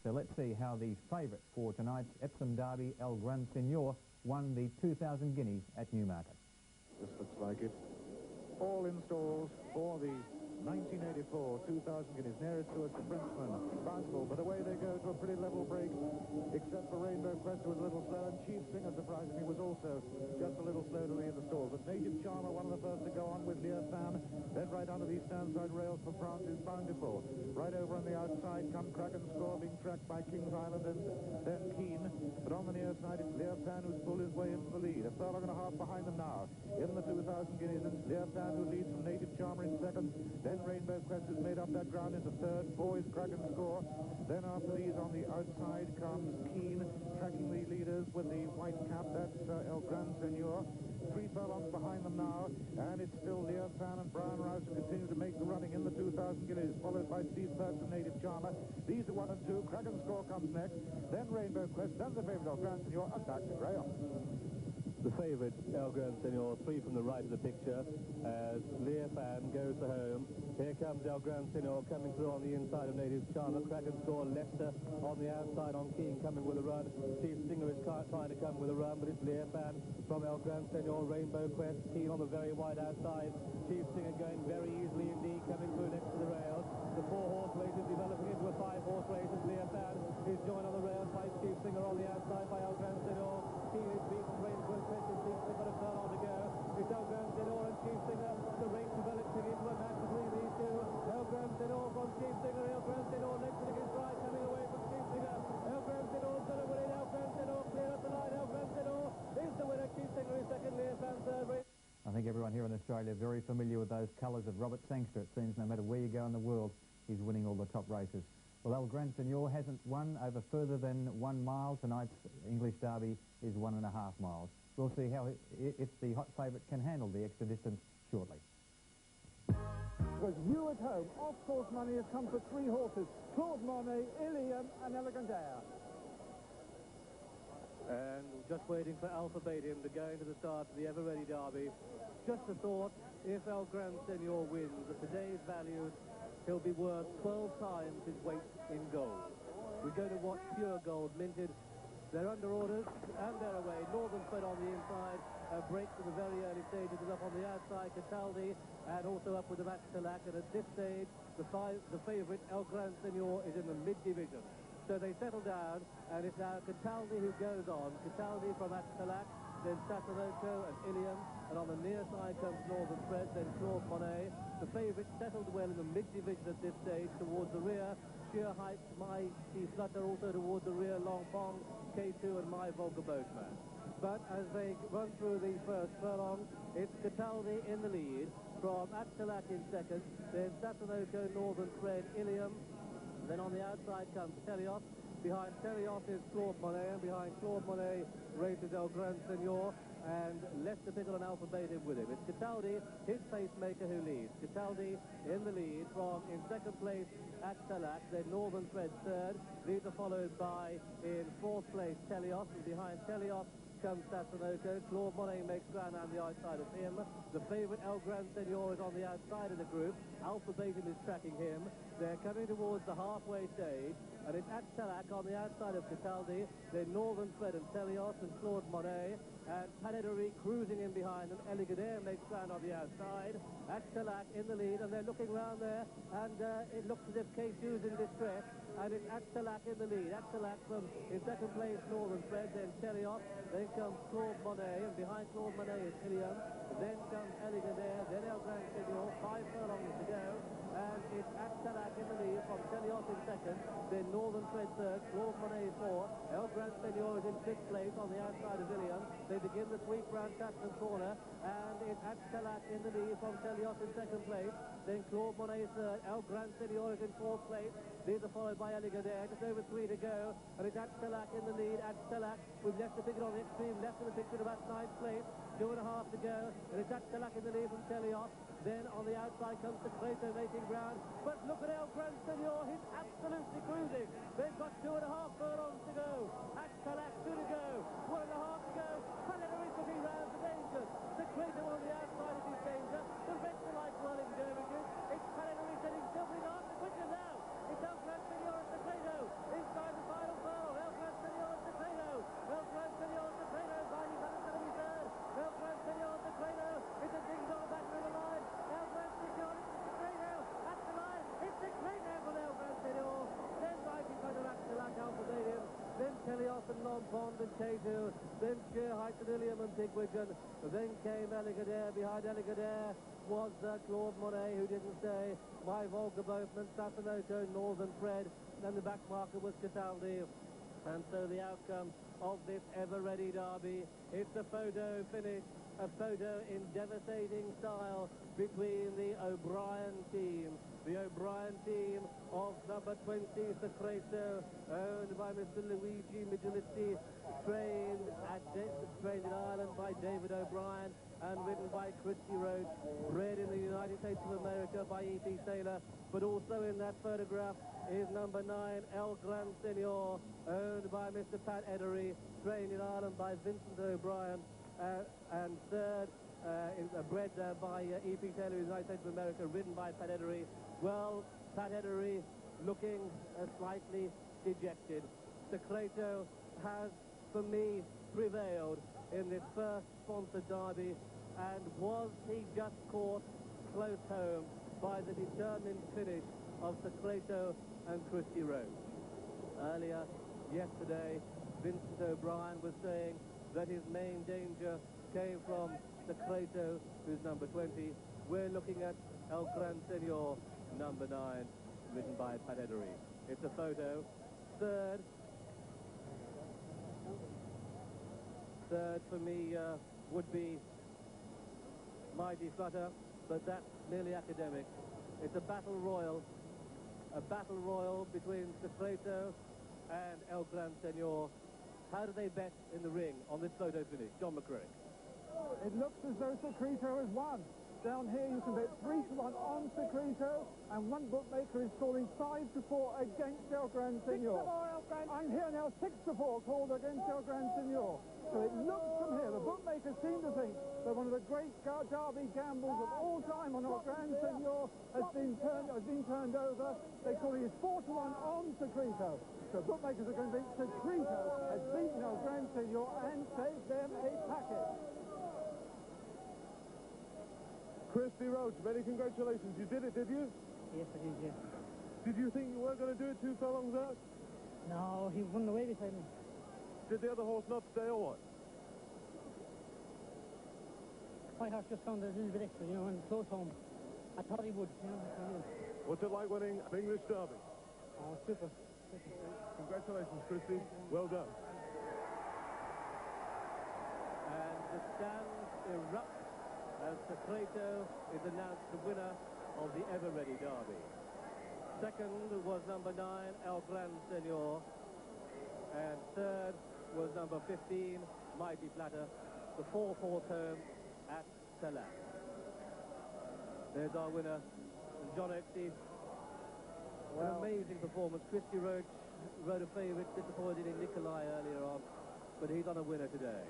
So let's see how the favourite for tonight's Epsom Derby, El Gran Senor, won the 2,000 guineas at Newmarket. This looks like it. All in stalls for the 1984 2,000 guineas. Nearest to us, the Frenchman, Consul, but away they go to a pretty level break, except for Rainbow Quest, who was a little slow, and Chief Singer, surprisingly, was also just a little slow to leave the stalls. But Native Charmer, one of the first to go on with Lear Fan, then right onto these standside rails for France is Bountiful. Right over on the outside come Kraken Score, being tracked by Kings Island and then Keen, but on the near side it's Lear Fan who's pulled his way into the lead. A furlong and a half behind them now. In the 2,000 guineas, it's Lear Fan who leads from Native Charmer in second. Then Rainbow Quest has made up that ground into third. Four is Kraken Score. Then after these on the outside comes Keen, tracking the leaders with the white cap. That's El Gran Senor. 3 furlongs behind them now, and it's still Lear Fan and Brown Rouse who continue to make the running in the 2,000 guineas, followed by Steve Perks and Native Charmer. These are 1 and 2. Kraken Score comes next. Then Rainbow Quest. Then the favourite El Gran Senor. And back to Graham. The favourite, El Gran Senor, 3 from the right of the picture, as Lear Fan goes for home. Here comes El Gran Senor coming through on the inside of Native Charmer. Kraken Score, Leicester on the outside on Keen coming with a run. Chief Singer is trying to come with a run, but it's Lear Fan from El Gran Senor. Rainbow Quest, Keen on the very wide outside. Chief Singer going very easily indeed, coming through next to the rails. The 4-horse race is developing into a 5-horse race as Lear Fan is joined on the rails by Chief Singer on the outside by El Gran Senor. Keen is beaten. Rainbow Quest is beaten. They've got a furlong to go. It's El Gran Senor and Chief Singer. The race developing into a match between these two. El Gran Senor from Chief Singer. El Gran Senor next to his right, coming away from Chief Singer. El Gran Senor's going to win it. El Gran Senor clear up the line. El Gran Senor is the winner. Chief Singer is second. Lear Fan third. I think everyone here in Australia is very familiar with those colours of Robert Sangster. It seems no matter where you go in the world, he's winning all the top races. Well, El Gran Senor hasn't won over further than 1 mile. Tonight's English Derby is 1.5 miles. We'll see how if the hot favourite can handle the extra distance shortly. Because you at home, off-course money has come for 3 horses. Claude Monet, Ilium and Elegant Air. And just waiting for Alphabetium to go into the start of the ever-ready Derby. Just a thought, if El Gran Senor wins at today's values, he'll be worth 12 times his weight in gold. We're going to watch pure gold minted. They're under orders, and they're away. Northern Thread on the inside. A break from the very early stages is up on the outside, Cataldi, and also up with the Max Talac. And at this stage, the favourite, El Gran Senor, is in the mid-division. So they settle down, and it's now Cataldi who goes on. Cataldi from Max Talac, then Sacerdote and Ilium, and on the near side comes Northern Thread, then Claude Monet. The favourite settled well in the mid-division at this stage towards the rear. Sheer Heights, My Sea Flutter also towards the rear, Long Pong, K2 and My Volga Boatman. But as they run through the first furlong, it's Cataldi in the lead, from Axelac in second, then Sacerdote, Northern Thread, Ilium. Then on the outside comes Telios. Behind Telios is Claude Monet, and behind Claude Monet races El Gran Senor, and Lester Pickle and Alphabetium with him. It's Cataldi, his pacemaker, who leads. Cataldi in the lead from, in second place, Axelac, then Northern Thread third. These are followed by, in fourth place, Telios, and behind Telios comes Sacerdote. Claude Monet makes ground on the outside of him. The favourite El Gran Senor is on the outside of the group. Alphabetium is tracking him. They're coming towards the halfway stage, and it's Axelac on the outside of Cataldi, then Northern Thread and Telios and Claude Monet, and Panetteri cruising in behind them. Eligadaire makes ground on the outside. Axelac in the lead, and they're looking round there, and it looks as if K2's in distress, and it's Axelac in the lead. Axelac from, in second place, Northern Thread, then Telios, then comes Claude Monet, and behind Claude Monet is Ilium, then comes Eligadaire, then El Gran Senor, 5 furlongs to go, and it's Axelac in the lead from Telios in second, then Northern Thread third, Claude Monet fourth, El Gran Senor is in 5th place on the outside of Ilium. They begin the sweep round Tatton Corner, and it's Axelac in the lead from Telios in second place, then Claude Monet third, El Gran Senor is in 4th place. These are followed by Eligadaire, just over 3 to go, and it's Axelac in the lead. Axelac with Lester Pickett on the extreme left of the picture, about 9th place, 2.5 to go, and it's Axelac in the lead from Telios. Then on the outside comes Secreto making ground. But look at El Gran Senor, he's absolutely cruising. They've got 2.5 furlongs to go. Axelac 2 to go, 1.5 to go. Panetteri looking round for danger. Secreto on the outside of his danger. The rest are like well in It's Panetteri setting something up. Quicker now. It's El Gran Senor and Secreto inside the and Long Pond and K2, then Sheer Heights and Ilium and Pigwidgeon. Then came Elegadair. Behind Elegadair was Claude Monet, who didn't stay. My Volga Boatman, Sasanoto, Northern Fred. Then the back marker was Cataldi. And so the outcome of this ever-ready derby, it's a photo finish, a photo in devastating style between the O'Brien team. The O'Brien team of number 20, Secreto, owned by Mr. Luigi Migilitti, trained in Ireland by David O'Brien and ridden by Christy Roach, bred in the United States of America by E.P. Saylor. But also in that photograph is number 9, El Gran Senor, owned by Mr. Pat Edery, trained in Ireland by Vincent O'Brien, and third is bred by E.P. Taylor in the United States of America, ridden by Pat Edery. Well, Pat Edery looking slightly dejected. Secreto has, for me, prevailed in this first sponsored derby, and was he just caught close home by the determined finish of Secreto and Christy Roach. Earlier, yesterday, Vincent O'Brien was saying that his main danger came from Secreto, who's number 20. We're looking at El Gran Senor, number 9, ridden by Pat Edery. It's a photo. Third for me would be Mighty Flutter, but that's merely academic. It's a battle royal between Secreto and El Gran Senor. How do they bet in the ring on this photo finish? John McCrick. It looks as though Secreto has won. Down here you can bet 3-1 on Secreto, and one bookmaker is calling 5-4 against El Gran Senor. 6-4 El Gran. I'm here now, 6-4 called against El Gran Senor. So it looks from here, the bookmakers seem to think that one of the great derby gambles of all time on El Gran Senor has been turned over. They're calling it 4-1 on Secreto. So bookmakers are going to think Secreto has beaten El Gran Senor and saved them a packet. Christy Roach, many congratulations. You did it, did you? Yes, I did, yes. Did you think you weren't going to do it 2 furlongs out? No, he won away beside me. Did the other horse not stay or what? My horse just found a little bit extra, you know, and close home. I thought he would, you know. What's it like winning an English derby? Oh, super. Congratulations, Christy. Well done. And the stands erupt as Secreto is announced the winner of the ever-ready derby. Second was number 9, El Gran Senor. And third was number 15, Mighty Flutter. The 4-4 home at Salat. There's our winner, John Oaksey. An amazing performance. Christy Roach rode a favourite, disappointed in Nikolai earlier on, but he's on a winner today.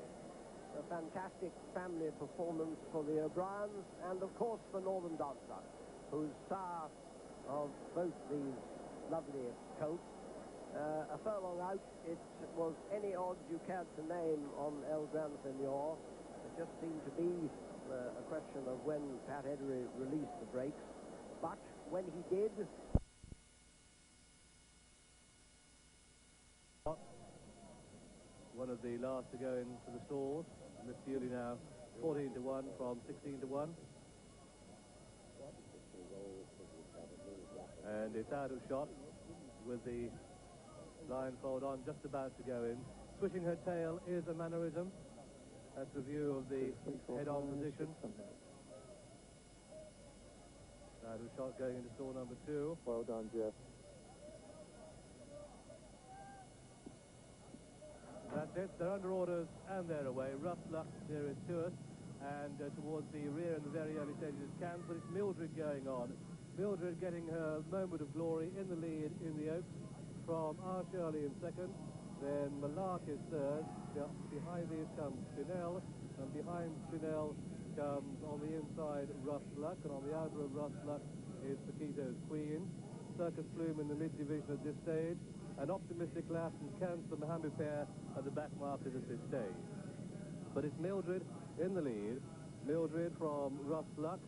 A fantastic family performance for the O'Briens, and of course for Northern Dancer, who's sire of both these lovely colts. A furlong out, it was any odds you cared to name on El Gran Senor. It just seemed to be a question of when Pat Edery released the brakes. But when he did... One of the last to go into the stalls. Miss Bewley now 14-1 from 16-1. And it's out of shot with the blindfold on, just about to go in. Swishing her tail is a mannerism. That's a view of the head-on position. Out of shot going into stall number 2. Well done, Jeff. That's it. They're under orders and they're away. Rough Luck nearest to us, and towards the rear in the very early stages is Cams, but it's Mildred going on. Mildred getting her moment of glory in the lead in the Oaks from R. Shirley in second. Then Malark is third. Behind these comes Spinell, and behind Spinell comes on the inside Rough Luck, and on the outer of Rough Luck is Paquito's Queen. Circus Plume in the mid-division at this stage. An Optimistic Lass and Cancer Mohammed pair at the back markers at this stage. But it's Mildred in the lead. Mildred from Rough Luck,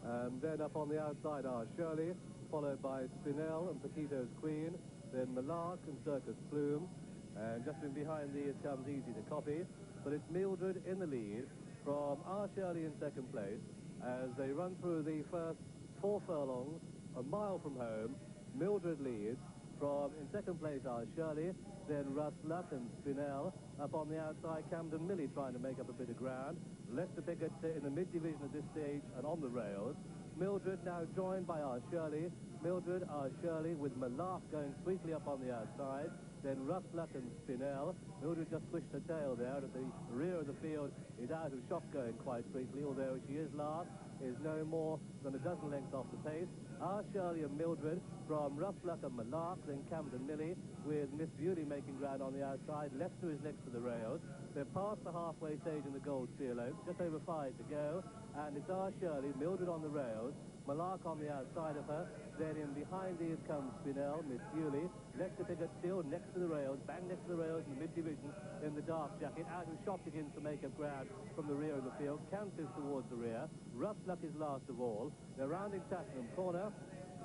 and then up on the outside are Shirley, followed by Spinell and Paquito's Queen, then Malark and Circus Plume. And just in behind these comes Easy to Copy, but it's Mildred in the lead from R. Shirley in second place as they run through the first 4 furlongs, a mile from home. Mildred leads from, in second place, R. Shirley, then Russ Luck and Spinell. Up on the outside, Camden Millie trying to make up a bit of ground. Lester Pickett in the mid-division at this stage and on the rails. Mildred now joined by R. Shirley. Mildred, R. Shirley with Malark going sweetly up on the outside. Then Russ Luck and Spinell. Mildred just pushed her tail there at the rear of the field. Is out of shot going quite sweetly, although she is last, is no more than a dozen lengths off the pace. R. Shirley and Mildred from Russ Luck and Malark, then Camden Millie with Miss Beauty making ground on the outside. Lester is next to the rails. They're past the halfway stage in the Gold Seal Oak, just over 5 to go, and it's R. Shirley, Mildred on the rails, Malark on the outside of her. Then in behind these comes Spinell, Miss Bewley. Lester Pickett still next to the rails, bang next to the rails in the mid-division in the dark jacket. Out of shot begins to make up ground from the rear of the field. Countess towards the rear. Rough Luck is last of all. They're rounding Tattenham Corner.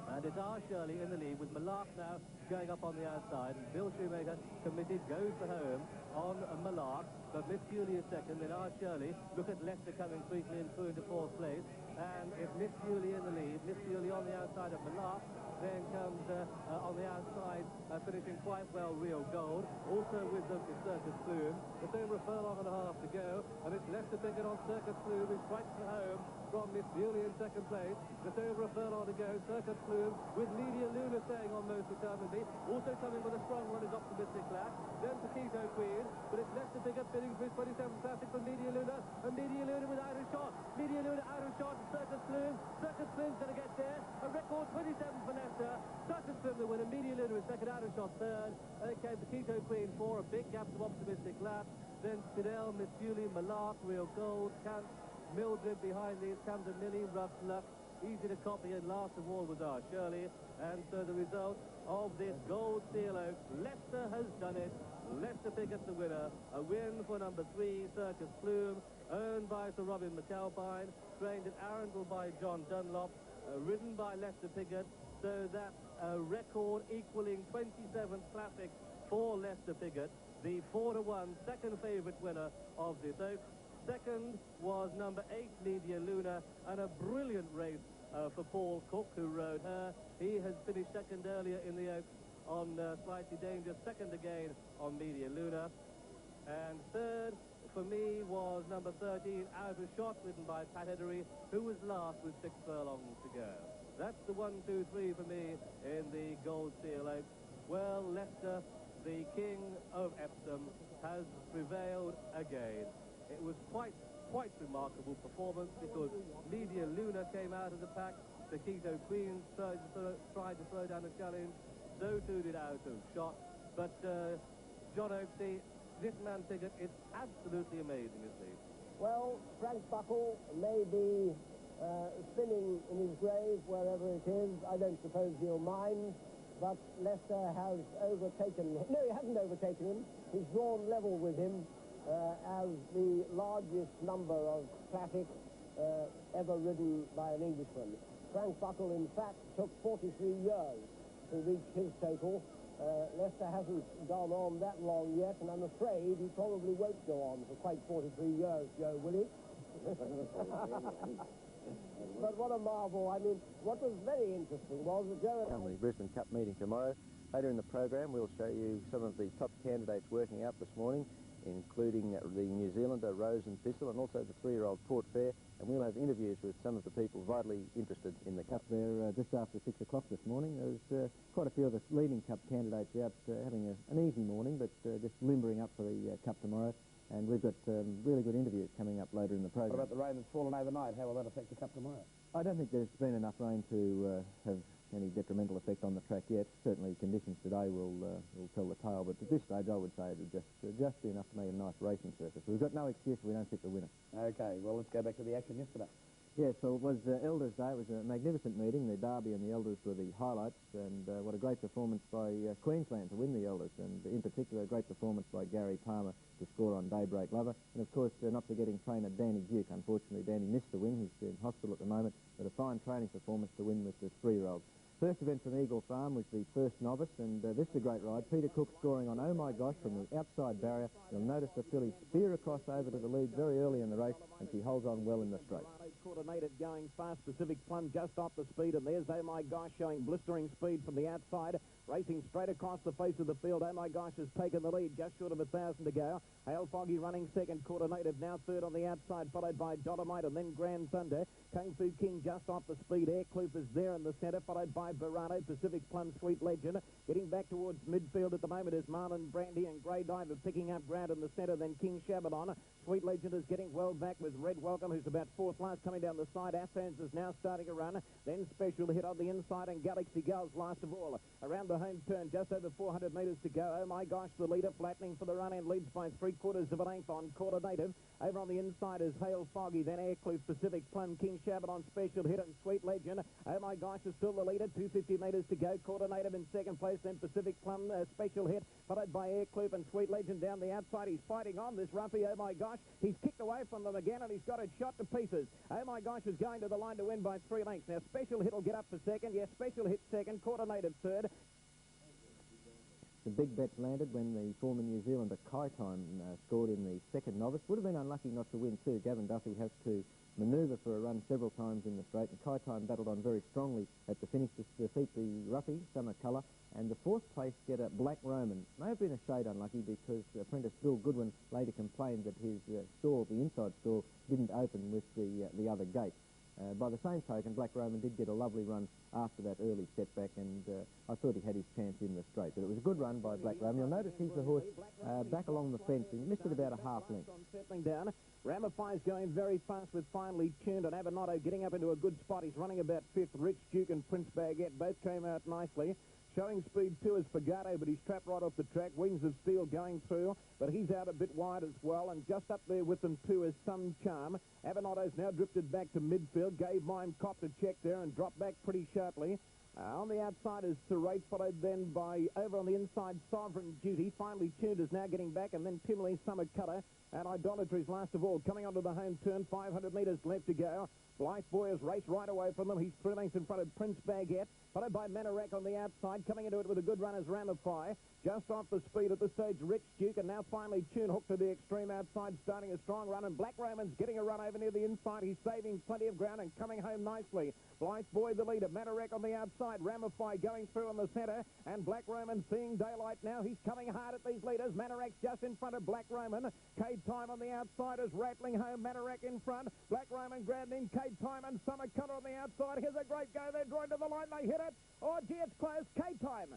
And it's R. Shirley in the lead with Malark now going up on the outside. And Bill Shoemaker committed, goes for home on Malark. But Miss Bewley is second, then R. Shirley. Look at Lester coming sweetly and through into 4th place. And if Miss Bewley in the lead, Miss Bewley on the outside of Malark, then comes on the outside, finishing quite well, Real Gold. Also with them is Circus Plume. It's over a furlong and a half to go, and it's Lester Pickett on Circus Plume, who strikes for home from Miss Bewley in second place. Just over a furlong to go, Circus Plume with Lydia Luna staying on most determinedly. Also coming with a strong run is Optimistic Lack. Then Paquito Queen, but it's Lester Pickett bidding for his 27 Classic from Lydia Luna, and Lydia Luna with out of shot. Lydia Luna out of shot, Circus Plume. Circus Plume's going to get there. A record 27 for Lester. Circus Plume the winner. Lydia Luna is second, out of shot third. Okay, Paquito Queen 4, a big gap to Optimistic Lack. Then Spinell, Miss Bewley, Malark, Real Gold, Kant, Mildred behind these, Camden Millie, Rough Luck, Easy to Copy, and last of all was R. Shirley. And so the result of this Gold Seal Oak, Lester has done it. Lester Pickett the winner. A win for number 3, Circus Plume, owned by Sir Robin McAlpine, trained at Arundel by John Dunlop, ridden by Lester Pickett. So that's a record equaling 27th Classic for Lester Pickett, the 4-to-1 second favourite winner of this Oak. Second was number 8, Lydia Luna, and a brilliant race for Paul Cook, who rode her. He has finished second earlier in the Oak on Slightly Dangerous, second again on Lydia Luna. And third, for me, was number 13, Out of Shot, ridden by Pat Edery, who was last with 6 furlongs to go. That's the 1, 2, 3 for me in the Gold Seal Oak. Well, Lester, the king of Epsom, has prevailed again. It was quite remarkable performance because Lydia Luna came out of the pack. Paquito Queen tried to throw down a challenge. So too did Out of Shot. But John Oaksey, this man Pickett is absolutely amazing, isn't he? Well, Frank Buckle may be spinning in his grave wherever it is. I don't suppose he'll mind. But Lester has overtaken him. No, he hasn't overtaken him. He's drawn level with him as the largest number of classics ever ridden by an Englishman. Frank Buckle, in fact, took 43 years to reach his total. Lester hasn't gone on that long yet, and I'm afraid he probably won't go on for quite 43 years, Joe, will he? But what a marvel. I mean, what was very interesting was that Joe... On the Brisbane Cup meeting tomorrow. Later in the program, we'll show you some of the top candidates working out this morning, including the New Zealander Rose and Thistle, and also the 3-year-old Port Fair. And we'll have interviews with some of the people vitally interested in the Cup. There, just after 6 o'clock this morning, there was quite a few of the leading Cup candidates out having an easy morning, but just limbering up for the Cup tomorrow. And we've got really good interviews coming up later in the program. What about the rain that's fallen overnight? How will that affect the Cup tomorrow? I don't think there's been enough rain to have any detrimental effect on the track yet. Certainly conditions today will tell the tale, but at this stage I would say it would just be enough to make a nice racing surface. We've got no excuse if we don't pick the winner. Okay, well, let's go back to the action yesterday. Yes, so it was Elders Day. It was a magnificent meeting. The Derby and the Elders were the highlights, and what a great performance by Queensland to win the Elders, and in particular a great performance by Gary Palmer to score on Daybreak Lover, and of course not forgetting trainer Danny Duke. Unfortunately, Danny missed the win. He's in hospital at the moment, but a fine training performance to win with the 3-year-old. First event from Eagle Farm was the first novice, and this is a great ride. Peter Cook scoring on Oh My Gosh from the outside barrier. You'll notice the filly spear across over to the lead very early in the race, and she holds on well in the straight. Coordinated going fast. Pacific Plum just off the speed, and there's Oh My Gosh showing blistering speed from the outside, racing straight across the face of the field. Oh My Gosh has taken the lead, just short of 1,000 to go. Hail Foggy running second, Coordinated now third on the outside, followed by Dolomite and then Grand Thunder. Kung Fu King just off the speed. Air Kloop is there in the centre, followed by Verano. Pacific Plum, Sweet Legend. Getting back towards midfield at the moment is Marlon Brandy and Grey Diver picking up ground in the centre, then King Shabadon. Sweet Legend is getting well back with Red Welcome, who's about fourth last, coming down the side. Athens is now starting a run. Then Special Hit on the inside, and Galaxy Girls last of all. Around the home turn, just over 400 metres to go. Oh My Gosh, the leader, flattening for the run and leads by 3/4 of an eighth on Coordinated. Over on the inside is Hail Foggy, then Air Kloop, Pacific Plum, King Shabadon, Special Hit, and Sweet Legend. Oh My Gosh is still the leader, 250 metres to go. Coordinated in second place, then Pacific Plum, Special Hit, followed by Air Kloop and Sweet Legend down the outside. He's fighting on, this Rumpy. Oh My Gosh, he's kicked away from them again, and he's got it shot to pieces. Oh My Gosh is going to the line to win by 3 lengths. Now Special Hit will get up for second. Yes, Special Hit second, Coordinated third. The big bets landed when the former New Zealander Kai Time scored in the second novice. Would have been unlucky not to win too. Gavin Duffy has to manoeuvre for a run several times in the straight, and Kai Time battled on very strongly at the finish to defeat the Ruffy, Summer Colour, and the fourth place getter, Black Roman, may have been a shade unlucky because apprentice Bill Goodwin later complained that his stall, the inside stall, didn't open with the other gate. By the same token, Black Roman did get a lovely run after that early setback, and I thought he had his chance in the straight. But it was a good run by Black Roman. You'll notice he's the horse back along the fence. He missed it about a half length. Settling down. Ramify's going very fast with Finely Tuned, and Abernotto getting up into a good spot. He's running about fifth. Rich Duke and Prince Baguette both came out nicely. Showing speed too is Fagato, but he's trapped right off the track. Wings of Steel going through, but he's out a bit wide as well. And just up there with them too is Some Charm. Abernotto's now drifted back to midfield. Gave Mime Cop to check there and dropped back pretty sharply. On the outside is Serrate, followed then by, over on the inside, Sovereign Duty. Finally Tuned is now getting back, and then Timley, Summer Cutter, and Idolatry's last of all. Coming onto the home turn, 500 metres left to go. Blythe Boy has raced right away from them. He's 3 lengths in front of Prince Baguette, followed by Manarak on the outside. Coming into it with a good run is Ramify. Just off the speed at the stage, Rich Duke, and now Finally Tuned, hooked to the extreme outside, starting a strong run, and Black Roman's getting a run over near the inside. He's saving plenty of ground and coming home nicely. Blythe Boy the leader, Manarak on the outside, Ramify going through in the centre, and Black Roman seeing daylight now. He's coming hard at these leaders. Manarak's just in front of Black Roman. Cade Time on the outside is rattling home. Manarak in front. Black Roman grabbed in. Cade Time and Summer Cutter on the outside. Here's a great go. They're drawing to the line. They hit it. Oh, gee, it's close. Cade Time,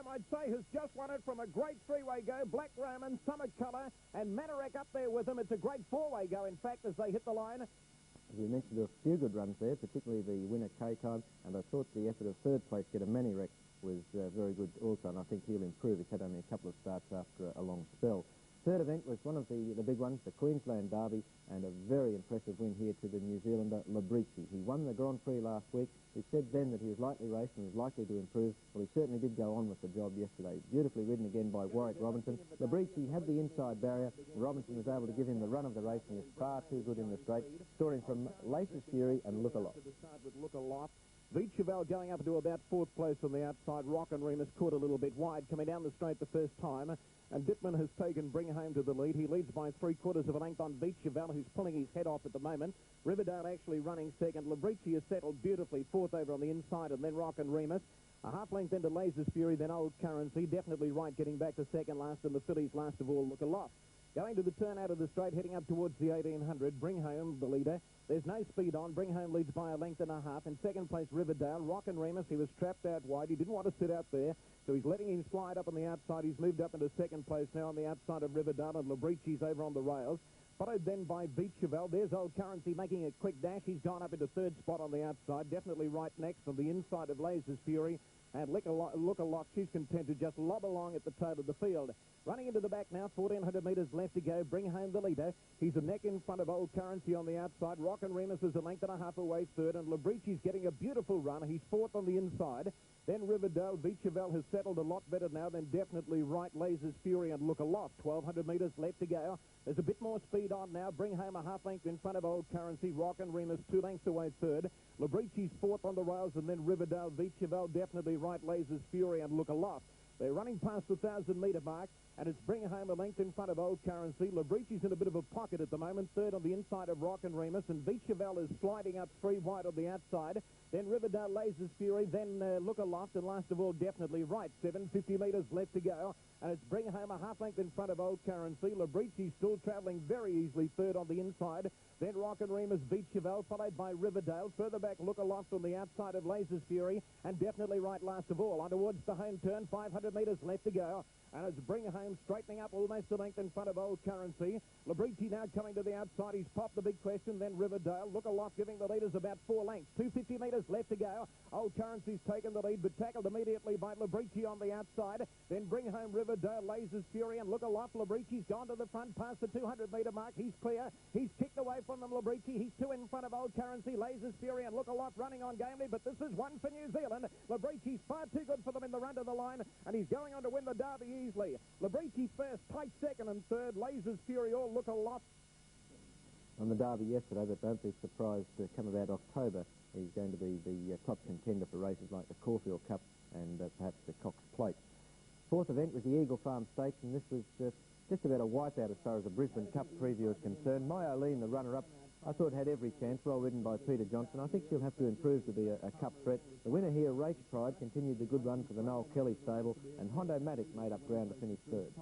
I'd say, has just won it from a great three-way go. Black Roman, Summer Cutter, and Manarak up there with them. It's a great four-way go, in fact, as they hit the line. As we mentioned, there were a few good runs there, particularly the winner K-Time, and I thought the effort of third place getter Manirek was very good also, and I think he'll improve. He's had only a couple of starts after a long spell. Third event was one of the big ones, the Queensland Derby, and a very impressive win here to the New Zealander Librici. He won the Grand Prix last week. He said then that he was lightly raced and was likely to improve. Well, he certainly did go on with the job yesterday. Beautifully ridden again by Warwick Robinson. Librici had the inside barrier. Robinson was able to give him the run of the race, and he was far too good in the straight, scoring from Lace's Fury and Look A Lot. Vichavel going up into about fourth place on the outside. Rock and Remus caught a little bit wide, coming down the straight the first time. And Dittman has taken Bring Home to the lead. He leads by 3/4 of a length on Vichavel, who's pulling his head off at the moment. Riverdale actually running second. Librici has settled beautifully fourth over on the inside, and then Rock and Remus. A half length into Laser's Fury, then Old Currency. Definitely right, getting back to second last, and the fillies last of all Look A Lot. Going to the turn out of the straight, heading up towards the 1800. Bring Home, the leader. There's no speed on. Bring Home leads by a length and a half. In second place, Riverdale. Rock and Remus, he was trapped out wide. He didn't want to sit out there, so he's letting him slide up on the outside. He's moved up into second place now on the outside of Riverdale, and Librici's over on the rails. Followed then by Vichavel. There's Old Currency making a quick dash. He's gone up into third spot on the outside. Definitely right next on the inside of Laser's Fury. And Look A Lot, she's content to just lob along at the toe of the field. Running into the back now, 1,400 metres left to go. Bring Home the leader. He's a neck in front of Old Currency on the outside. Rock and Remus is a length and a half away third, and Librici's getting a beautiful run. He's fourth on the inside. Then Riverdale. Beachevel has settled a lot better now than definitely right. Lasers Fury and Look Aloft. 1,200 metres left to go. There's a bit more speed on now. Bring Home a half length in front of Old Currency. Rock and Remus 2 lengths away third. Librici's fourth on the rails, and then Riverdale. Beachevel definitely right. Lasers Fury and Look Aloft. They're running past the 1,000-metre mark, and it's Bring Home a length in front of Old Currency. Librici's in a bit of a pocket at the moment, third on the inside of Rock and Remus, and Beachevel is sliding up 3 wide on the outside. Then Riverdale, Lasers Fury, then Look Aloft, and last of all, definitely right. 750 metres left to go, and it's Bring Home a half length in front of Old Currency. Librici's still travelling very easily, third on the inside. Then Rock and Remus, Beachevel, followed by Riverdale. Further back, Look Aloft on the outside of Lasers Fury, and definitely right last of all. On towards the home turn, 500 metres left to go, and it's Bring Home straightening up almost a length in front of Old Currency. Librici now coming to the outside. He's popped the big question. Then Riverdale. Look Aloft giving the leaders about 4 lengths. 250 metres left to go. Old Currency's taken the lead, but tackled immediately by Librici on the outside. Then Bring Home, Riverdale, Lasers Fury, and Look Aloft. Librici's gone to the front past the 200-metre mark. He's clear. He's kicked away from them, Librici. He's 2 in front of Old Currency. Lasers Fury and Look Aloft running on gamely, but this is one for New Zealand. Librici's far too good for them in the run to the line, and he's going on to win the Derby easily. Librici first, tight second and third. Lasers Fury all Look Aloft. On the Derby yesterday, but don't be surprised to come about October. He's going to be the top contender for races like the Caulfield Cup and perhaps the Cox Plate. Fourth event was the Eagle Farm Stakes, and this was just about a wipeout as far as the Brisbane Cup preview is concerned. Myolene, the runner-up, I thought had every chance, well ridden by Peter Johnson. I think she'll have to improve to be a cup threat. The winner here, Rake Pride, continued the good run for the Noel Kelly stable, and Hondo Matic made up ground to finish third.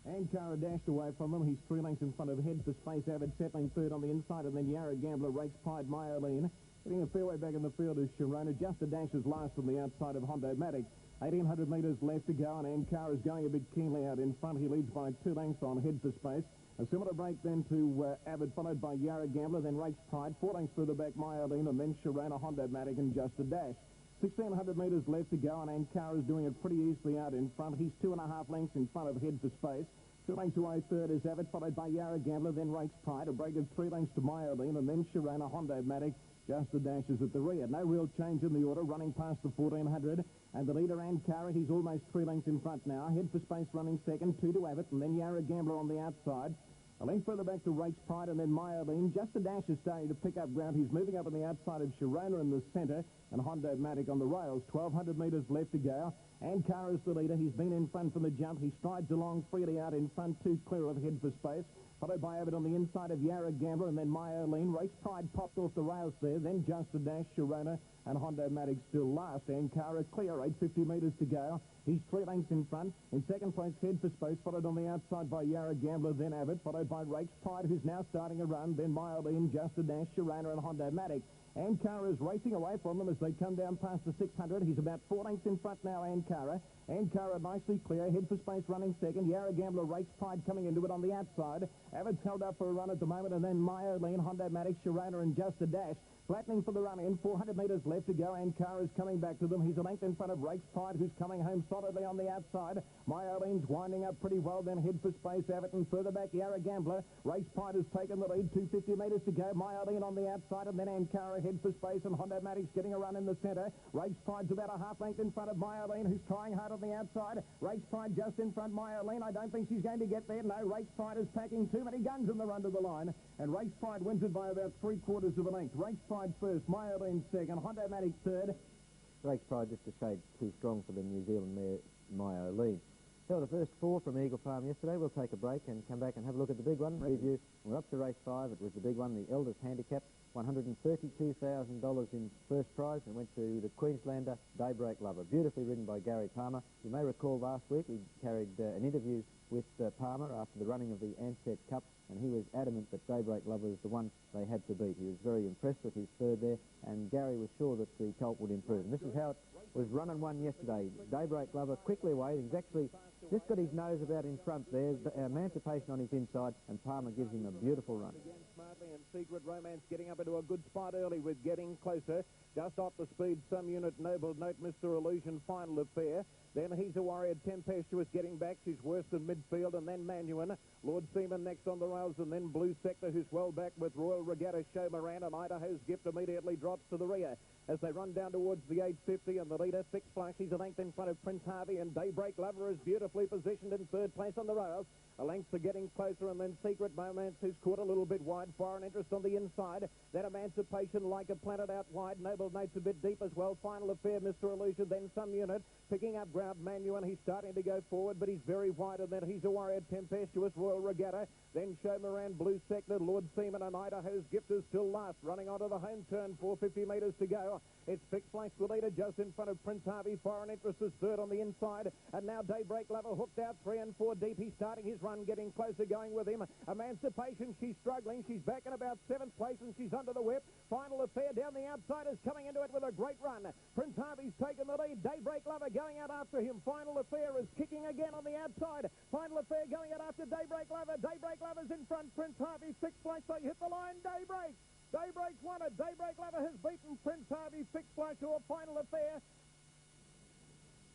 Ankara dashed away from him. He's 3 lengths in front of Head for Space. Avid settling third on the inside, and then Yarra Gambler, Rake Pride, Myolene. Getting a fair way back in the field is Sharona. Just a dash is last on the outside of Hondo Matic. 1,800 metres left to go, and Ankara's going a bit keenly out in front. He leads by 2 lengths on Head for Space. A similar break then to Avid, followed by Yarra Gambler, then Rake's Pride. 4 lengths further back, Myolene, and then Sharona, Hondo Matic, and Just a Dash. 1,600 metres left to go, and Ankara's doing it pretty easily out in front. He's 2.5 lengths in front of Head for Space. 2 lengths away third is Avid, followed by Yarra Gambler, then Rake's Pride. A break of 3 lengths to Myolene, and then Sharona, Hondo Matic. Just the dashes at the rear. No real change in the order, running past the 1,400. And the leader, Ankara, he's almost 3 lengths in front now. Head for Space running second, 2 to Abbott, and then Yarra Gambler on the outside. A length further back to Rake's Pride, and then Myolene. Just a dash is starting to pick up ground. He's moving up on the outside of Sharona in the centre, and Hondo Matic on the rails. 1,200 metres left to go. Ankara's the leader. He's been in front from the jump. He strides along freely out in front, 2 clear of Head for Space. Followed by Abbott on the inside of Yarra Gambler, and then Myolene. Race Pride popped off the rails there, then Just a Dash, Sharona, and Hondo Matic still last. Ankara clear, 850 metres to go. He's 3 lengths in front. In second place, Head for Space, followed on the outside by Yarra Gambler, then Abbott, followed by Race Pride, who's now starting a run, then Myolene, Just a Dash, Sharona, and Hondo Matic. Ankara is racing away from them as they come down past the 600. He's about 4 lengths in front now, Ankara. Ankara nicely clear. Head for Space running second. Yarra Gambler, Race Pride coming into it on the outside. Avid's held up for a run at the moment, and then Myolene, Hondo Matic, Sharona, and Just a Dash. Flattening for the run in. 400 metres left to go. Ankara's coming back to them. He's a length in front of Race Pride, who's coming home solidly on the outside. Myolene's winding up pretty well. Then Head for Space, Everton. Further back, Yarra Gambler. Race Pride has taken the lead. 250 metres to go. Myolene on the outside, and then Ankara, Head for Space, and Hondo Matic's getting a run in the centre. Race Pride's about a half length in front of Myolene, who's trying hard on the outside. Race Pride just in front. Myolene, I don't think she's going to get there. No, Race Pride is packing too many guns in the run to the line, and Race Pride wins it by about 3/4 of a length. Race Pride first, Myolene second, Hondo Matic third. Race Pride just a shade too strong for the New Zealand mare, Myolene. So the first 4 from Eagle Farm yesterday. We'll take a break and come back and have a look at the big one. Review. We're up to race 5. It was the big one, the Elders Handicap. $132,000 in first prize, and went to the Queenslander Daybreak Lover. Beautifully ridden by Gary Palmer. You may recall last week we carried an interview with Palmer after the running of the Ansett Cup, and he was adamant that Daybreak Lover was the one they had to beat. He was very impressed with his third there, and Gary was sure that the colt would improve. And this is how it was run and won yesterday. Daybreak Lover quickly away. He's actually Just got his nose about in front there. Emancipation on his inside, and Palmer gives him a beautiful run. Again, smartly, and Secret Romance getting up into a good spot early with getting closer. Just off the speed, Some Unit, Noble Note, Mr. Illusion, Final Affair. Then He's a Warrior, Tempestuous getting back. She's worse than midfield, and then Manuan. Lord Seaman next on the rails, and then Blue Sector, who's well back with Royal Regatta, Chiamare, and Idaho's Gift immediately drops to the rear. As they run down towards the 850, and the leader, Fix Flash, he's a length in front of Prince Harvey, and Daybreak Lover is beautifully positioned in third place on the rails. A length to getting closer, and then Secret Romance, who's caught a little bit wide. Foreign Interest on the inside. Then Emancipation, Like a Planet out wide. Noble Note's a bit deep as well. Final Affair, Mr. Illusion, then Some Unit. Picking up ground, Manuan, he's starting to go forward, but he's very wide, and then He's a Warrior, Tempestuous, Royal Regatta. Then Chiamare, Blue Sector, Lord Seaman, and Idaho's Gift is still last. Running onto the home turn, 450 metres to go. It's Fix Flash, the leader, just in front of Prince Harvey. Foreign Interest is third on the inside. And now Daybreak Lover hooked out 3 and 4 deep. He's starting his run, getting closer, going with him. Emancipation, she's struggling. She's back in about 7th place, and she's under the whip. Final Affair down the outside is coming into it with a great run. Prince Harvey's taken the lead. Daybreak Lover going out after him. Final Affair is kicking again on the outside. Final Affair going out after Daybreak Lover. Daybreak Lover's in front. Prince Harvey, Fix Flash, they hit the line. Daybreak. Daybreak's won it. Daybreak Lover has beaten Prince Harvey, Fix Flash, or Final Affair.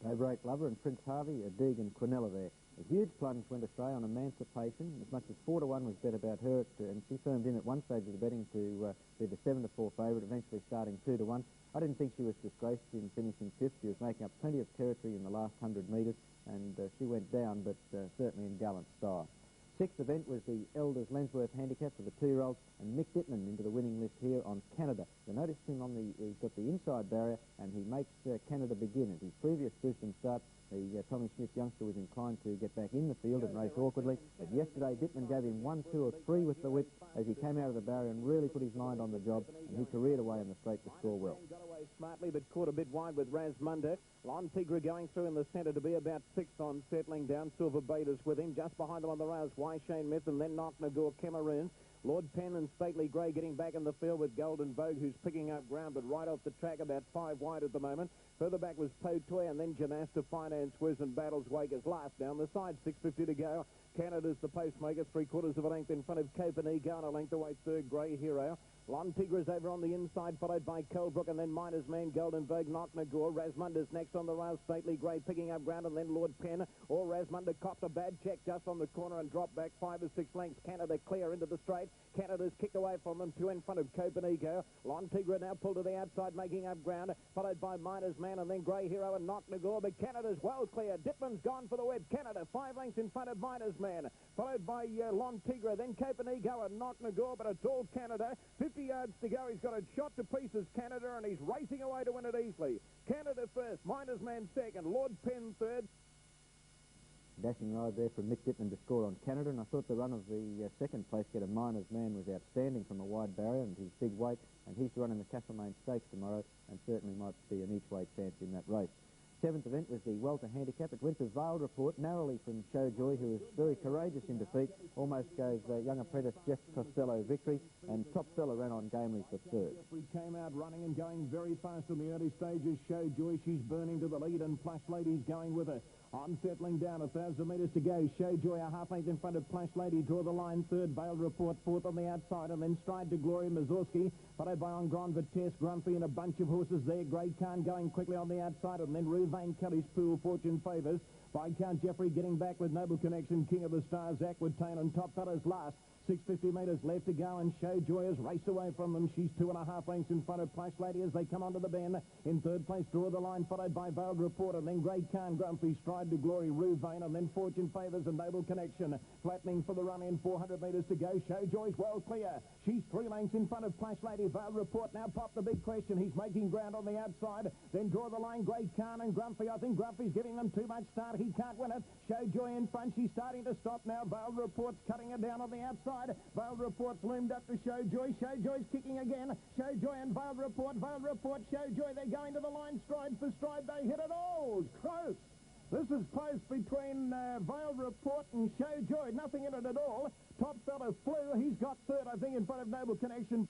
Daybreak Lover and Prince Harvey, Deegan Quinella there. A huge plunge went astray on Emancipation. As much as 4-1 was bet about her, and she firmed in at one stage of the betting to be the 7-4 favourite, eventually starting 2-1. I didn't think she was disgraced in finishing 5th. She was making up plenty of territory in the last 100 metres, and she went down, but certainly in gallant style. 6th event was the Elders Lensworth Handicap for the 2-year-olds, and Mick Dittman into the winning list here on Canada. You notice him on he's got the inside barrier, and he makes Canada begin. At his previous Brisbane start, the Tommy Smith youngster was inclined to get back in the field and race awkwardly, but yesterday Dittman gave him 1, 2 or 3 with the whip as he came out of the barrier and really put his mind on the job, and he careered away in the straight to score well. Got away smartly, but caught a bit wide with Razmunda. Lontigra going through in the centre to be about 6th on, settling down. Silver Betas with him. Just behind them on the rails, Why Shane Myth, and then Knock Nagore, Cameroon. Lord Penn and Stately Grey getting back in the field with Golden Vogue, who's picking up ground, but right off the track, about 5 wide at the moment. Further back was Potoy, and then Gymnasta, Finance, Wiz, and Battles Wake is last down the side. 6.50 to go. Canada's the postmaker, 3/4 of a length in front of Copenhagen, and a length away third, Grey Hero. Lontigra's over on the inside, followed by Colebrook, and then Miner's Man, Golden Vogue, Knock Nagore. Razmunda's next on the rail, Stately Grey picking up ground, and then Lord Penn. Or Razmunda copped a bad check just on the corner and dropped back 5 or 6 lengths. Canada clear into the straight. Canada's kicked away from them, 2 in front of Copenhagen. Lontigra now pulled to the outside, making up ground, followed by Miner's Man, and then Grey Hero and Knock Nagore. But Canada's well clear. Dittman's gone for the whip. Canada 5 lengths in front of Miner's Man, followed by Lontigra, then Copenhagen and Knock Nagore, but it's all Canada. 50 yards to go. He's got it shot to pieces, Canada, and he's racing away to win it easily. Canada first, Miner's Man second, Lord Penn third. Dashing ride there from Mick Dittman to score on Canada, and I thought the run of the second place getter, Miner's Man, was outstanding from a wide barrier and his big weight, and he's to run in the Castlemaine Stakes tomorrow and certainly might be an each-way chance in that race. 7th event was the Welter Handicap. It went to Vale Report, narrowly from Showjoy, who was very courageous in defeat, almost gave young apprentice Jeff Costello victory, and Top Fella ran on gamely for third. Jeffrey came out running and going very fast in the early stages. Showjoy, she's burning to the lead, and Plush Lady's going with her. On settling down, 1,000 metres to go. Showjoy a half length in front of Plush Lady. Draw the line third. Vale Report fourth on the outside, and then Stride to Glory Mazurski, followed by On Grand Vitesse, Grumpy, and a bunch of horses there. Grey Khan going quickly on the outside, and then Rouvain Kelly's Pool Fortune favours. Viscount Jeffrey getting back with Noble Connection, King of the Stars, Aquitaine, and Top Fella's last. 650 metres left to go, and Showjoy has raced away from them. She's 2.5 lengths in front of Plush Lady as they come onto the bend. In third place, Draw the Line, followed by Vale Report, and then Grey Khan, Grumpy, Stride to Glory, Rouvain, and then Fortune Favours and Noble Connection. Flattening for the run in, 400 metres to go. Showjoy's well clear. She's 3 lengths in front of Plush Lady. Vale Report now popped the big question. He's making ground on the outside. Then Draw the Line, Grey Khan and Grumpy. I think Grumpy's giving them too much start. He can't win it. Showjoy in front. She's starting to stop now. Vale Report's cutting her down on the outside. Vale Report's loomed up to Showjoy. Showjoy's kicking again. Showjoy and Vale Report. Vale Report, Showjoy. They're going to the line. Stride for stride. They hit it all. Close. This is close between Vale Report and Showjoy. Nothing in it at all. Top Fella flew. He's got third, I think, in front of Noble Connection.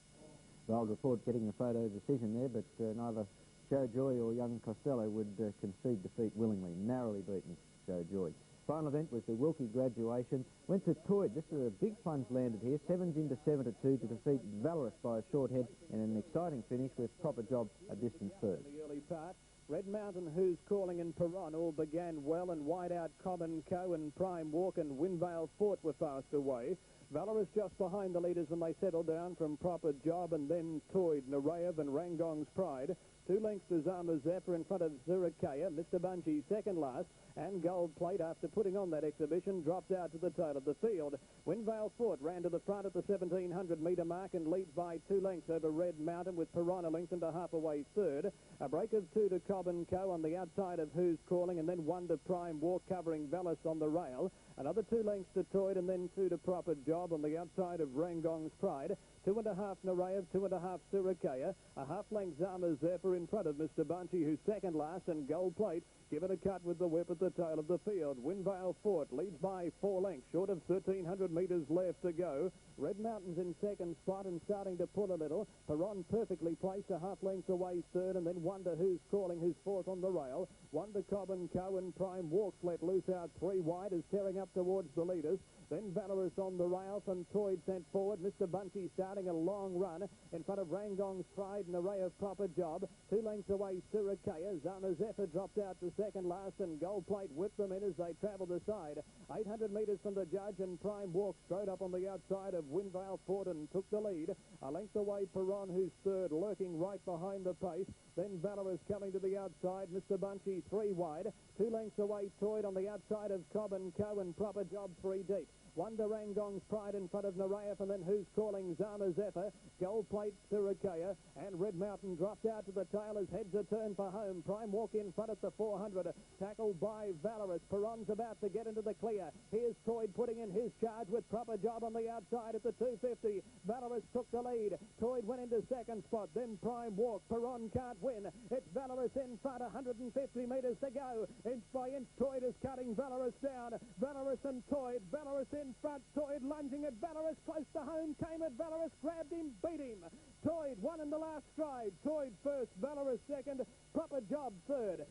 Vale Report getting the photo decision there, but neither Showjoy or young Costello would concede defeat willingly. Narrowly beaten Showjoy. Final event was the Wilkie graduation. Went to Toyd. This is a big plunge landed here. 7s into 7-2 to defeat Valorous by a short head in an exciting finish with Proper Job a distant third. In the early part, Red Mountain, Who's Calling, and Perron all began well, and wide out Cobb and Co. and Prime Walk and Windvale Fort were fast away. Valorous just behind the leaders when they settled down from Proper Job, and then Toyd, Narayev and Rangong's Pride. 2 lengths to Zama Zephyr in front of Zurikaya. Mr. Bunchy second last, and Gold Plate, after putting on that exhibition, dropped out to the tail of the field. Windvale Fort ran to the front at the 1,700-metre mark and leads by 2 lengths over Red Mountain, with Perron a length and a half away third. A break of 2 to Cobb and Co. on the outside of Who's Calling, and then 1 to Prime Walk covering Vallis on the rail. Another 2 lengths to Toyd, and then 2 to Proper Job on the outside of Rangong's Pride. 2.5 Narayev, 2.5 Surikaya, a half-length Zama Zephyr in front of Mr. Bunchy, who's second last, and Gold Plate given a cut with the whip at the tail of the field. Windvale Fort leads by 4 lengths, short of 1,300 metres left to go. Red Mountain's in second spot and starting to pull a little. Perron perfectly placed, a half length away third, and then 1 to Who's Calling, who's fourth on the rail. 1 to Cobb and Co. and Prime Walks let loose out 3 wide, is tearing up towards the leaders. Then Valorous on the rail from Toyd sent forward. Mr. Bunchy starting a long run in front of Rangong's Pride and Array of Proper Job. 2 lengths away Surikaya. Zama Zephyr dropped out to second last, and Gold Plate whipped them in as they travelled aside. 800 metres from the judge, and Prime Walk strode up on the outside of Windvale Fort and took the lead. A length away Perron, who's third, lurking right behind the pace. Then Valorous coming to the outside. Mr. Bunchy 3 wide. 2 lengths away Toyd on the outside of Cobb and Co. and Proper Job 3 deep. 1 to Rangong's Pride in front of Narayev, and then Who's Calling, Zama Zephyr. Gold Plate, Surikaya, and Red Mountain dropped out to the tail as heads are turned for home. Prime Walk in front at the 400, tackled by Valorous. Perron's about to get into the clear. Here's Toyd putting in his charge with Proper Job on the outside at the 250. Valorous took the lead. Toyd went into second spot, then Prime Walk. Perron can't win. It's Valorous in front, 150 metres to go. Inch by inch, Toyd is cutting Valorous down. Valorous and Toyd. Valorous in front. Toyd lunging at Valorous. Close to home. Came at Valorous. Grabbed him. Beat him. Toyd won in the last stride. Toyd first. Valorous second. Proper Job third.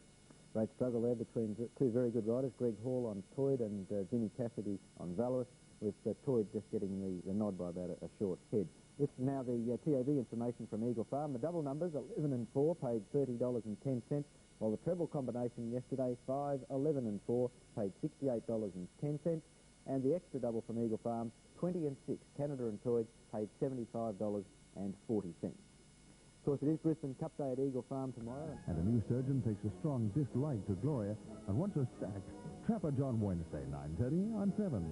Great struggle there between 2 very good riders, Greg Hall on Toyd and Jimmy Cassidy on Valorous, with Toyd just getting the nod by about a short head. This is now the TAB information from Eagle Farm. The double numbers, 11 and 4, paid $30.10, while the treble combination yesterday, 5, 11 and 4, paid $68.10, and the extra double from Eagle Farm, 20 and 6, Canada and Toyd, paid $75.40. Of course, it is Brisbane Cup Day at Eagle Farm tomorrow. And a new surgeon takes a strong dislike to Gloria and wants her sacked. Trapper John Wednesday, 9:30 on 7.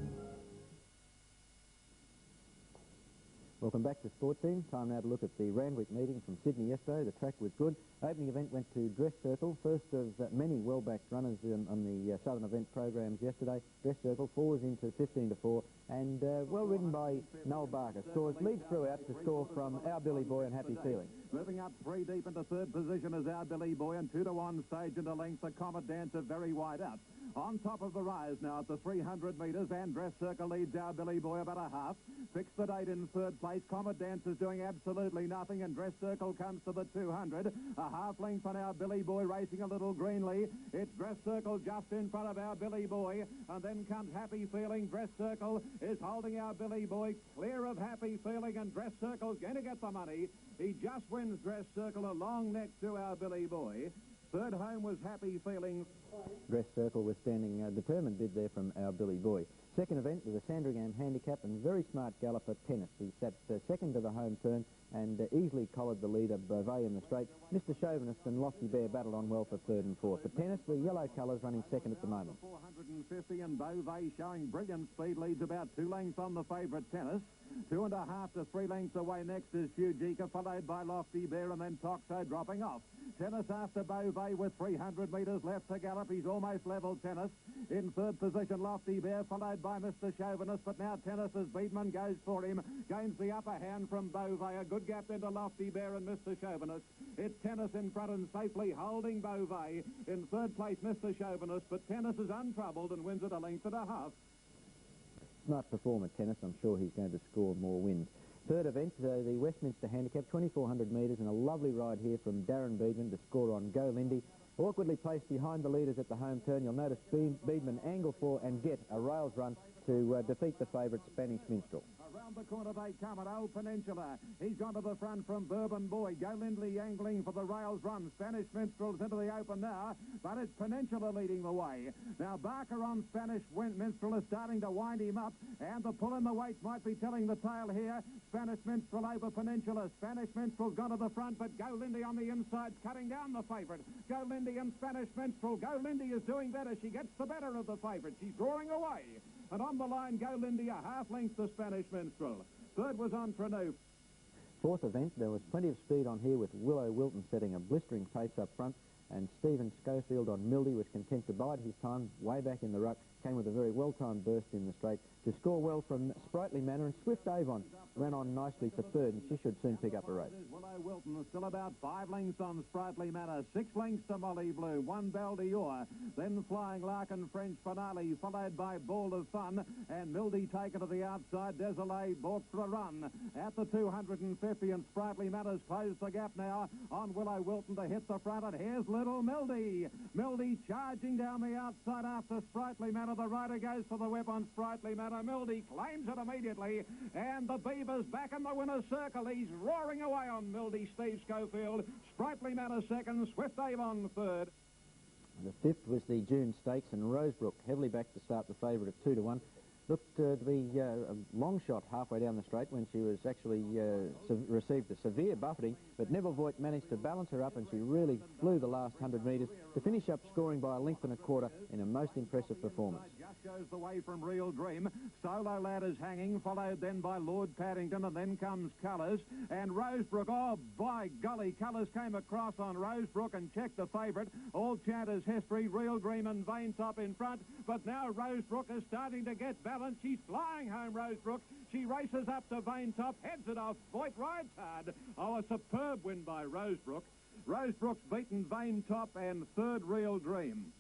Welcome back to Sport Team. Time now to look at the Randwick meeting from Sydney yesterday. The track was good. Opening event went to Dress Circle, first of many well-backed runners on the Southern event programs yesterday. Dress Circle, 4 was into 15 to 4, and well ridden by Noel Barker. Scores lead throughout to score from Our Billy Boy and Happy Feeling. Moving up 3 deep into third position is Our Billy Boy, and 2 to 1 stage into length. The Comet Dancer very wide out. On top of the rise now at the 300 metres, and Dress Circle leads Our Billy Boy about a half. Fixed the date in third place. Comet Dancer's doing absolutely nothing, and Dress Circle comes to the 200. A half length on Our Billy Boy, racing a little greenly. It's Dress Circle just in front of Our Billy Boy, and then comes Happy Feeling. Dress Circle is holding Our Billy Boy clear of Happy Feeling, and Dress Circle's going to get the money. He just wins Dress Circle, a long neck to Our Billy Boy. Third home was Happy Feelings. Dress Circle was standing a determined bid there from Our Billy Boy. Second event was a Sandringham Handicap, and very smart galloper Tennis. He sat second to the home turn and easily collared the leader Beauvais in the straight. Mr. Chauvinist and Lofty Bear battled on well for third and fourth. But Tennis, the yellow colours, running second at the moment. 450, and Beauvais showing brilliant speed, leads about 2 lengths on the favourite Tennis. 2.5 to 3 lengths away next is Fujika, followed by Lofty Bear, and then Toxo dropping off. Tennis after Beauvais with 300 metres left to gallop. He's almost level Tennis. In third position, Lofty Bear, followed by Mr. Chauvinist, but now Tennis's Beatman goes for him, gains the upper hand from Beauvais. A good gap into Lofty Bear and Mr. Chauvinist. It's Tennis in front and safely holding Beauvais. In third place, Mr. Chauvinist, but Tennis is untroubled and wins at a length and a half. Smart performer, Tennis. I'm sure he's going to score more wins. Third event, the Westminster Handicap, 2,400 metres, and a lovely ride here from Darren Beedman to score on Go Lindy. Awkwardly placed behind the leaders at the home turn, you'll notice Beedman angle for and get a rails run to defeat the favourite Spanish Minstrel. Around the corner they come at Old Peninsula. He's gone to the front from Bourbon Boy. Go Lindy angling for the rails run. Spanish Minstrel's into the open now, but it's Peninsula leading the way. Now Barker on Spanish Minstrel is starting to wind him up, and the pull in the weights might be telling the tale here. Spanish Minstrel over Peninsula. Spanish Minstrel's gone to the front, but Go Lindy on the inside, cutting down the favourite. Go Lindy and Spanish Minstrel. Go Lindy is doing better. She gets the better of the favourite. She's drawing away. And on the line, Go Lindy, a half length to Spanish Minstrel. Third was on Trenu. Fourth event, there was plenty of speed on here with Willow Wilton setting a blistering pace up front, and Stephen Schofield on Mildie was content to bide his time way back in the ruck, came with a very well-timed burst in the straight to score well from Sprightly Manor, and Swift Avon ran on nicely for third, and she should soon pick up a race. Willow Wilton is still about 5 lengths on Sprightly Manor, 6 lengths to Molly Blue, 1 Baldior, then Flying Larkin French Finale, followed by Ball of Fun, and Mildie taken to the outside, Desolé bought for a run at the 250, and Sprightly Manor's closed the gap now on Willow Wilton to hit the front, and here's little Mildie. Mildie charging down the outside after Sprightly Manor. The rider goes for the whip on Sprightly Manor. Mildie claims it immediately, and the Beaver's back in the winner's circle. He's roaring away on Mildie, Steve Schofield. Sprightly Manor second, Swift Avon third. The fifth was the June Stakes, and Rosebrook heavily back to start the favourite of 2 to 1. Looked to be a long shot halfway down the straight when she was actually received a severe buffeting, but Neville managed to balance her up, and she really flew the last 100 metres to finish up scoring by 1 1/4 lengths in a most impressive performance. Just goes the way from Real Dream. Solo Lad is hanging, followed then by Lord Paddington, and then comes Colours, and Rosebrook. Oh, by golly, Colours came across on Rosebrook and checked the favourite. All Chanter's History, Real Dream and Vein Top in front, but now Rosebrook is starting to get balance. She's flying home, Rosebrook. She races up to Vein Top, heads it off. Voigt rides hard. Oh, a superb win by Rosebrook. Rosebrook's beaten Vein Top and third Real Dream.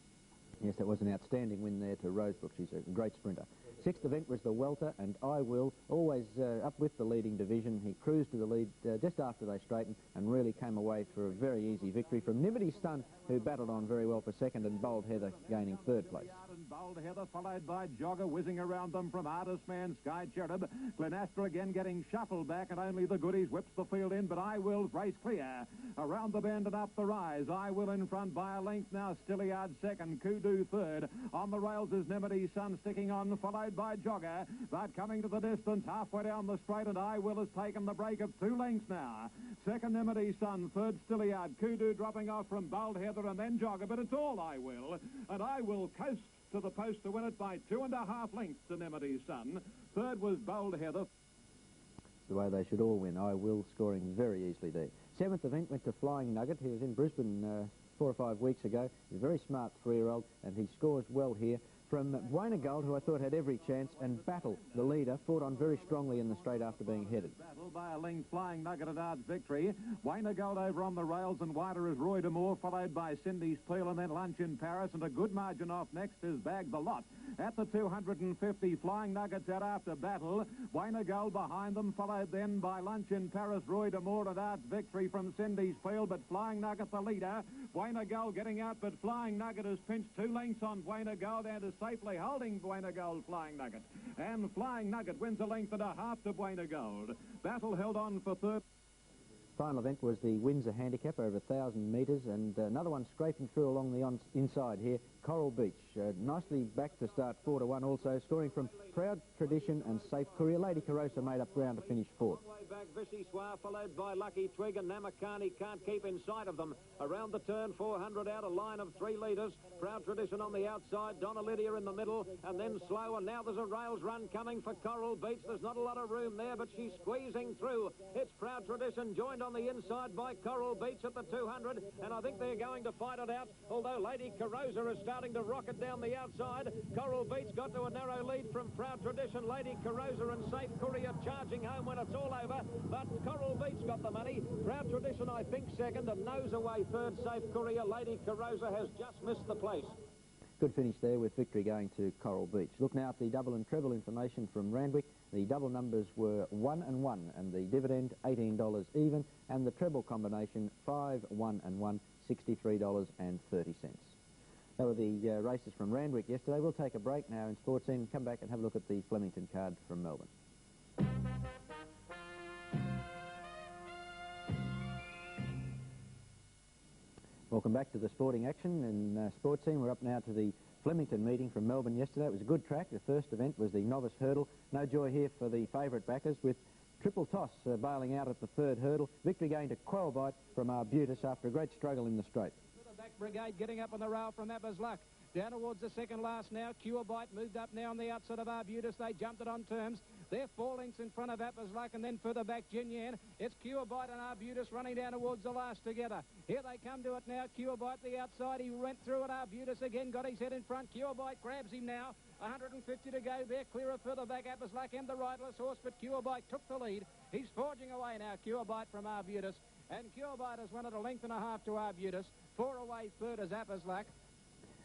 Yes, that was an outstanding win there to Rosebrook. She's a great sprinter. Sixth event was the Welter, and I Will, always up with the leading division. He cruised to the lead just after they straightened and really came away for a very easy victory from Nibbity Stun, who battled on very well for second, and Bold Heather gaining third place. Bold Heather followed by Jogger, whizzing around them from Artist Man, Sky Cherub. Glenastra again getting shuffled back, and only the Goodies whips the field in, but I Will's race clear. Around the bend and up the rise. I Will in front by a length now. Stilliard second, Kudu third. On the rails is Nimity Sun sticking on, followed by Jogger, but coming to the distance halfway down the straight, and I Will has taken the break of 2 lengths now. Second Nimity Sun, third Stilliard, Kudu dropping off from Bold Heather, and then Jogger, but it's all I Will, and I Will coast to the post to win it by 2.5 lengths to Nimity Sun. Third was Bold Heather. The way they should all win. I Will scoring very easily there. Seventh event went to Flying Nugget. He was in Brisbane 4 or 5 weeks ago. He's a very smart 3-year-old, and he scores well here. From Buena Gold, who I thought had every chance, and Battle, the leader, fought on very strongly in the straight after being headed. Battle by a length, Flying Nugget at Arts victory. Buena Gold over on the rails, and wider is Roy D'Amour, followed by Cindy's Peel, and then Lunch in Paris, and a good margin off next is Bag the Lot. At the 250, Flying Nuggets out after Battle. Buena Gold behind them, followed then by Lunch in Paris, Roy D'Amour at Arts victory from Cindy's Peel, but Flying Nugget the leader. Buena Gold getting out, but Flying Nugget has pinched 2 lengths on Buena Gold and is safely holding Buena Gold, Flying Nugget. And Flying Nugget wins a length and a half to Buena Gold. Battle held on for third. Final event was the Windsor Handicap over 1,000 metres, and another one scraping through along the inside here, Coral Beach. Nicely back to start 4 to 1 also, scoring from Proud Tradition and Safe Courier. Lady Carosa made up ground to finish 4th. Back Vichyssoise, followed by Lucky Twig, and Namakani can't keep inside of them. Around the turn, 400 out, a line of 3 leaders. Proud Tradition on the outside, Donna Lydia in the middle, and then slow, and now there's a rails run coming for Coral Beach. There's not a lot of room there, but she's squeezing through. It's Proud Tradition joined on the inside by Coral Beach at the 200, and I think they're going to fight it out, although Lady Carosa is starting to rocket down the outside. Coral Beach got to a narrow lead from Proud Tradition. Lady Carosa and Safe Courier charging home when it's all over, but Coral Beach got the money. Proud Tradition, I think, second, and nose away third. Safe Courier. Lady Carosa has just missed the place. Good finish there with victory going to Coral Beach. Look now at the double and treble information from Randwick. The double numbers were 1 and 1, and the dividend $18 even, and the treble combination 5, 1 and 1, $63.30. That were the races from Randwick yesterday. We'll take a break now in Sports Scene, come back and have a look at the Flemington card from Melbourne. Welcome back to the sporting action in Sports Scene. We're up now to the Flemington meeting from Melbourne yesterday. It was a good track. The first event was the novice hurdle. No joy here for the favourite backers, with Triple Toss bailing out at the third hurdle. Victory going to Quobite from Arbutus after a great struggle in the straight. The back Brigade getting up on the rail from Abba's Luck. Down towards the second last now. Quobite moved up now on the outside of Arbutus. They jumped it on terms. They're 4 lengths in front of Abba's Luck, and then further back Jinyan. It's Quobite and Arbutus running down towards the last together. Here they come to it now. Quobite the outside. He went through it. Arbutus again got his head in front. Quobite grabs him now. 150 to go. They're clearer further back. Abba's Luck and the riderless horse, but Quobite took the lead. He's forging away now, Quobite from Arbutus. And Quobite has won at a length and a half to Arbutus. 4 away, third is Abba's Luck.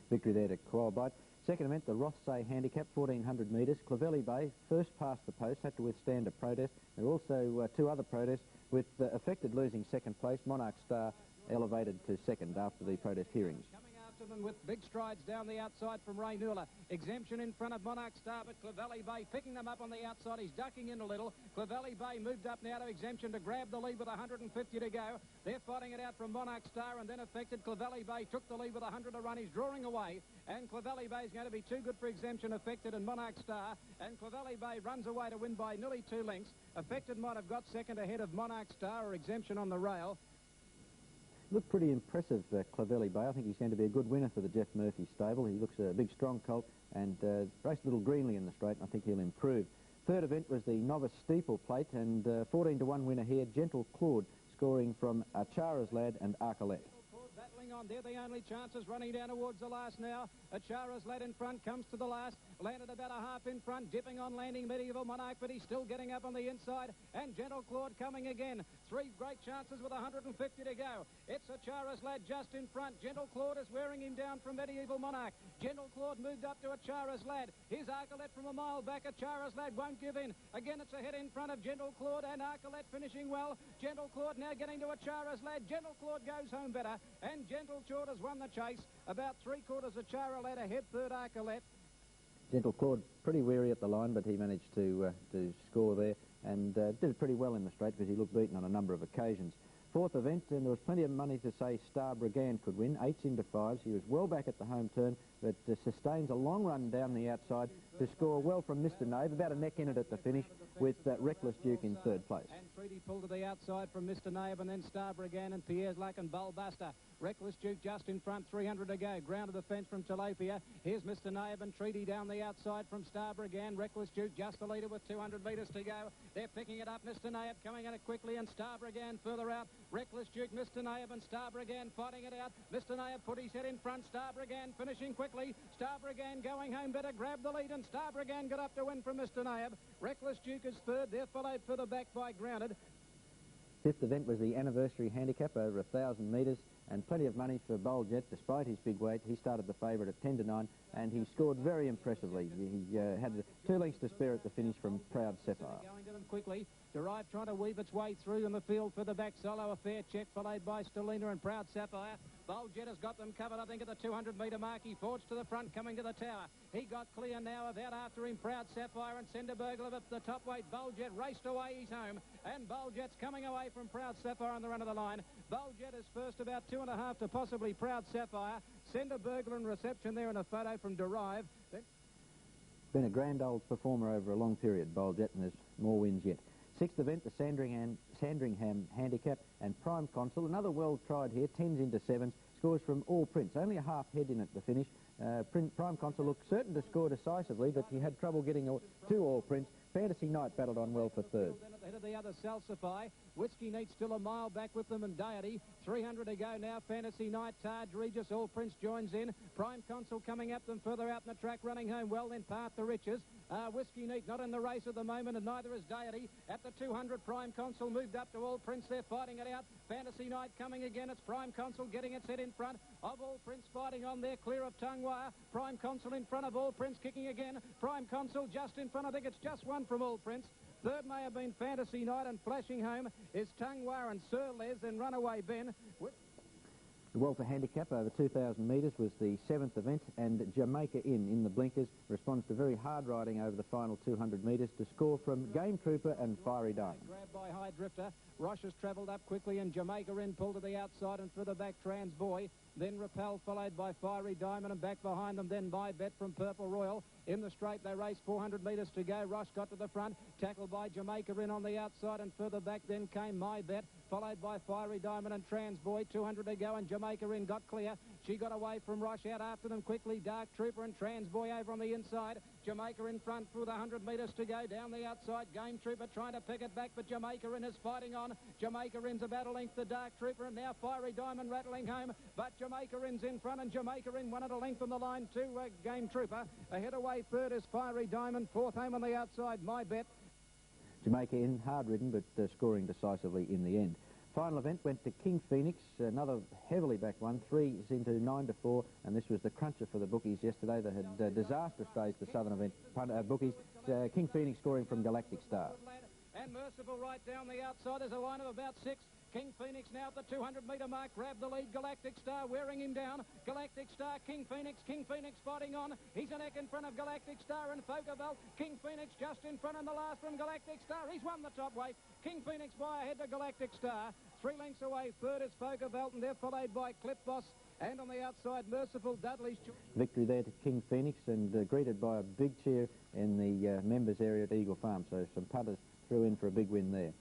Victory there to Quobite. Second event, the Rothsay Handicap, 1,400 metres. Clovelly Bay, first past the post, had to withstand a protest. There were also 2 other protests, with Affected losing second place. Monarch Star elevated to second after the protest hearings. Them with big strides down the outside from Ray Newler. Exemption in front of Monarch Star, but Clovelly Bay picking them up on the outside. He's ducking in a little. Clovelly Bay moved up now to Exemption to grab the lead with 150 to go. They're fighting it out from Monarch Star, and then Affected. Clovelly Bay took the lead with 100 to run. He's drawing away, and Clovelly Bay is going to be too good for Exemption. Affected and Monarch Star, and Clovelly Bay runs away to win by nearly 2 lengths. Affected might have got second ahead of Monarch Star or Exemption on the rail. Looked pretty impressive, Clovelly Bay. I think he's going to be a good winner for the Jeff Murphy stable. He looks a big, strong colt, and raced a little greenly in the straight, and I think he'll improve. Third event was the novice steeple plate, and 14 to 1 winner here, Gentle Claude, scoring from Achara's Lad and Arcolette. Battling on, they're the only chances, running down towards the last now. Achara's Lad in front, comes to the last, landed about a half in front, dipping on landing Medieval Monarch, but he's still getting up on the inside, and Gentle Claude coming again. 3 great chances with 150 to go. It's Achara's Lad just in front. Gentle Claude is wearing him down from Medieval Monarch. Gentle Claude moved up to Achara's Lad. Here's Arcolette from a mile back. Achara's Lad won't give in. Again, it's ahead in front of Gentle Claude, and Arcolette finishing well. Gentle Claude now getting to Achara's Lad. Gentle Claude goes home better, and Gentle Claude has won the chase. About 3/4 Achara Lad ahead, third Arcolette. Gentle Claude pretty weary at the line, but he managed to score there, and did it pretty well in the straight because he looked beaten on a number of occasions. Fourth event, and there was plenty of money to say Star Brigand could win, 8s into 5s. He was well back at the home turn, but sustains a long run down the outside to score well from Mr. Nave, about a neck in it at the finish, with Reckless Duke in third place. And Treaty pulled to the outside from Mr. Nave, and then Star Brigand and Pierre's Luck and Bullbuster. Reckless Duke just in front, 300 to go. Ground of the fence from Tilapia. Here's Mr. Nave and Treaty down the outside from Star Brigand. Reckless Duke just the leader with 200 metres to go. They're picking it up. Mr. Nave coming at it quickly, and Star Brigand further out. Reckless Duke, Mr. Nave and Star Brigand fighting it out. Mr. Nave put his head in front. Star Brigand finishing quickly. Star Brigand going home better. Grab the lead, and Star Brigand got up to win from Mr. Nave. Reckless Duke is third. They're followed further back by Grounded. Fifth event was the anniversary handicap over 1,000 metres, and plenty of money for Bowljet despite his big weight. He started the favourite at 10 to 9, and he scored very impressively. He had 2 lengths to spare at the finish from Proud Sapphire. Going to them quickly. Derive trying to weave its way through in the field for the back. Solo a fair check, followed by Stelina and Proud Sapphire. Bowljet has got them covered, I think, at the 200-metre mark. He forged to the front, coming to the tower. He got clear now of out after him, Proud Sapphire and Sender Burglar at the top weight. Bowljet raced away, he's home, and Bowljet's coming away from Proud Sapphire on the run of the line. Bowljet is first, about 2.5 to possibly Proud Sapphire. Sender Burglar in reception there in a photo from Derive. Been a grand old performer over a long period, Bowljet, and there's more wins yet. Sixth event, the Sandringham Handicap and Prime Consul. Another well-tried here, 10s into 7s. Scores from All Prince. Only a half head in at the finish. Prime Consul looked certain to score decisively, but he had trouble getting to All Prince. Fantasy Night battled on well for third. Ahead of the other, Salsify. Whiskey Neat still a mile back with them, and Deity. 300 to go now. Fantasy Night, Taj Regis, All Prince joins in. Prime Consul coming up them further out in the track, running home well, then Part the Riches. Whiskey Neat not in the race at the moment, and neither is Deity. At the 200, Prime Consul moved up to All Prince. They're fighting it out. Fantasy Night coming again. It's Prime Consul getting its head in front of All Prince, fighting on there, clear of Tungwa. Prime Consul in front of All Prince, kicking again. Prime Consul just in front. I think it's just one from All Prince. Third may have been Fantasy Night, and flashing home is Tungwa and Sir Les, then Runaway Ben. The Walter Handicap over 2,000 metres was the 7th event, and Jamaica Inn in the blinkers responds to very hard riding over the final 200 metres to score from Game Trooper and Fiery Diamond. Grabbed by High Drifter. Roche has travelled up quickly, and Jamaica Inn pulled to the outside and further back Trans Boy. Then Rappel followed by Fiery Diamond, and back behind them then My Bet from Purple Royal. In the straight they raced 400 metres to go. Roche got to the front, tackled by Jamaica Inn on the outside, and further back then came My Bet, followed by Fiery Diamond and Trans Boy. 200 to go, and Jamaica Inn got clear. She got away from Roche. Out after them quickly Dark Trooper and Trans Boy over on the inside. Jamaica in front through the 100 metres to go. Down the outside, Game Trooper trying to pick it back, but Jamaica Inn is fighting on. Jamaica Inn's about a length to Dark Trooper, and now Fiery Diamond rattling home, but Jamaica Inn's in front, and Jamaica Inn won at a length on the line to Game Trooper. Ahead away third is Fiery Diamond. Fourth home on the outside, My Bet. Jamaica Inn, hard-ridden, but scoring decisively in the end. Final event went to King Phoenix, another heavily back one, 3 into 9 to 4, and this was the cruncher for the bookies yesterday. They had disastrous days, the Southern event bookies. King Phoenix scoring from Galactic Star. And Merciful right down the outside. There's a line of about 6. King Phoenix now at the 200-metre mark. Grabbed the lead. Galactic Star wearing him down. Galactic Star, King Phoenix fighting on. He's a neck in front of Galactic Star and Focavelt. King Phoenix just in front, and the last from Galactic Star. He's won the top weight. King Phoenix by ahead to Galactic Star. 3 lengths away. Third is Focavelt, and they're followed by Clip Boss. And on the outside, Merciful Dudley's... Victory there to King Phoenix, and greeted by a big cheer in the members area at Eagle Farm. So some punters threw in for a big win there.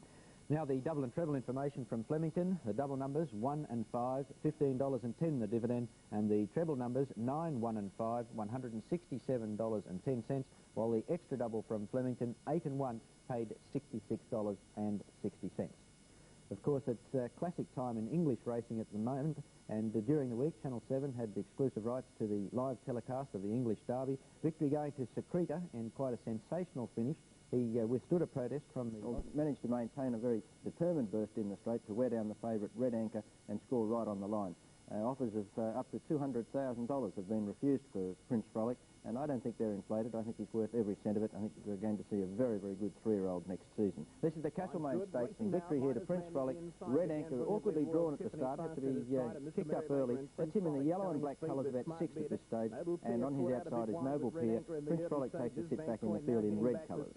Now the double and treble information from Flemington. The double numbers 1 and 5, $15.10 the dividend, and the treble numbers 9, 1 and 5, $167.10, while the extra double from Flemington 8 and 1 paid $66.60. Of course, it's classic time in English racing at the moment, and during the week, Channel 7 had the exclusive rights to the live telecast of the English Derby. Victory going to Secreto in quite a sensational finish. He withstood a protest from the... Managed to maintain a very determined burst in the straight to wear down the favourite Red Anchor and score right on the line. Offers of up to $200,000 have been refused for Prince Frolic, and I don't think they're inflated. I think he's worth every cent of it. I think we're going to see a very, very good 3-year-old next season. This is the Castlemaine Stakes, and victory here to Prince Frolic. Red Anchor, awkwardly drawn at the start, had to be kicked up early. That's him in the yellow and black colours, about 6th at this stage, and on his outside is Noble Peer. Prince Frolic takes a sit back in the field in red colours.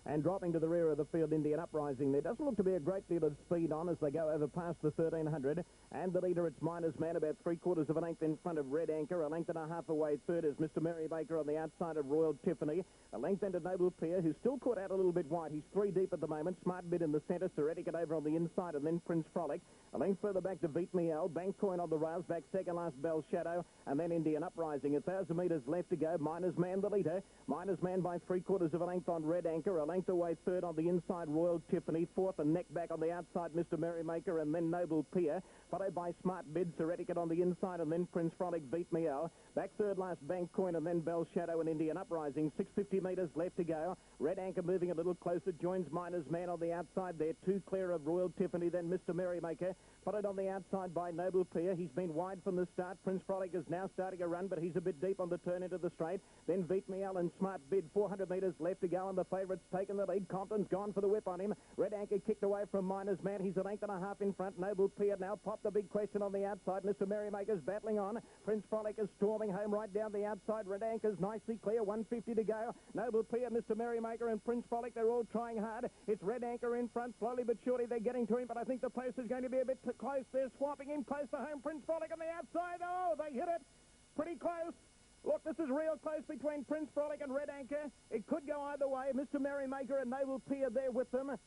And dropping to the rear of the field, Indian Uprising. There doesn't look to be a great deal of speed on as they go over past the 1300, and the leader, it's Miners Man, about 3/4 of a length in front of Red Anchor. A length and a half away third is Mr. Merrymaker on the outside of Royal Tiffany. A length into Noble Peer, who's still caught out a little bit wide. He's 3 deep at the moment. Smart Bid in the centre, Sir Etiquette over on the inside, and then Prince Frolic. A length further back to Beat Me Al. Bank Coin on the rails, back second last Bell Shadow, and then Indian Uprising. 1,000 metres left to go. Miners Man the leader. Miners Man by 3/4 of a length on Red Anchor. A length away third on the inside Royal Tiffany. Fourth and neck back on the outside Mr. Merrymaker, and then Noble Peer, followed by Smart Bid, Sir Etiquette on the inside, and then Prince Frolic, Beat Me Al. Back third last Bank Coin, and then Bell Shadow and Indian Uprising. 650 metres left to go. Red Anchor moving a little closer, joins Miners Man on the outside there. 2 clear of Royal Tiffany, then Mr. Merrymaker, followed on the outside by Noble Peer. He's been wide from the start. Prince Frolic is now starting a run, but he's a bit deep on the turn into the straight. Then Beat Me Al and Smart Bid. 400 metres left to go, and the favourite's taken the lead. Compton's gone for the whip on him. Red Anchor kicked away from Miners Man. He's a length and a half in front. Noble Peer now popped the big question on the outside. Mr. Merrymaker's battling on. Prince Frolic is storming home right down the outside. Red Anchor's nicely clear. 150 to go. Noble Peer, Mr. Merrymaker, and Prince Frolic, they're all trying hard. It's Red Anchor in front. Slowly but surely they're getting to him, but I think the post is going to be a bit too close. They're swapping him close to home. Prince Frolic on the outside. Oh, they hit it. Pretty close. Look, this is real close between Prince Frolic and Red Anchor. It could go either way. Mr. Merrymaker and Noble Peer there with them.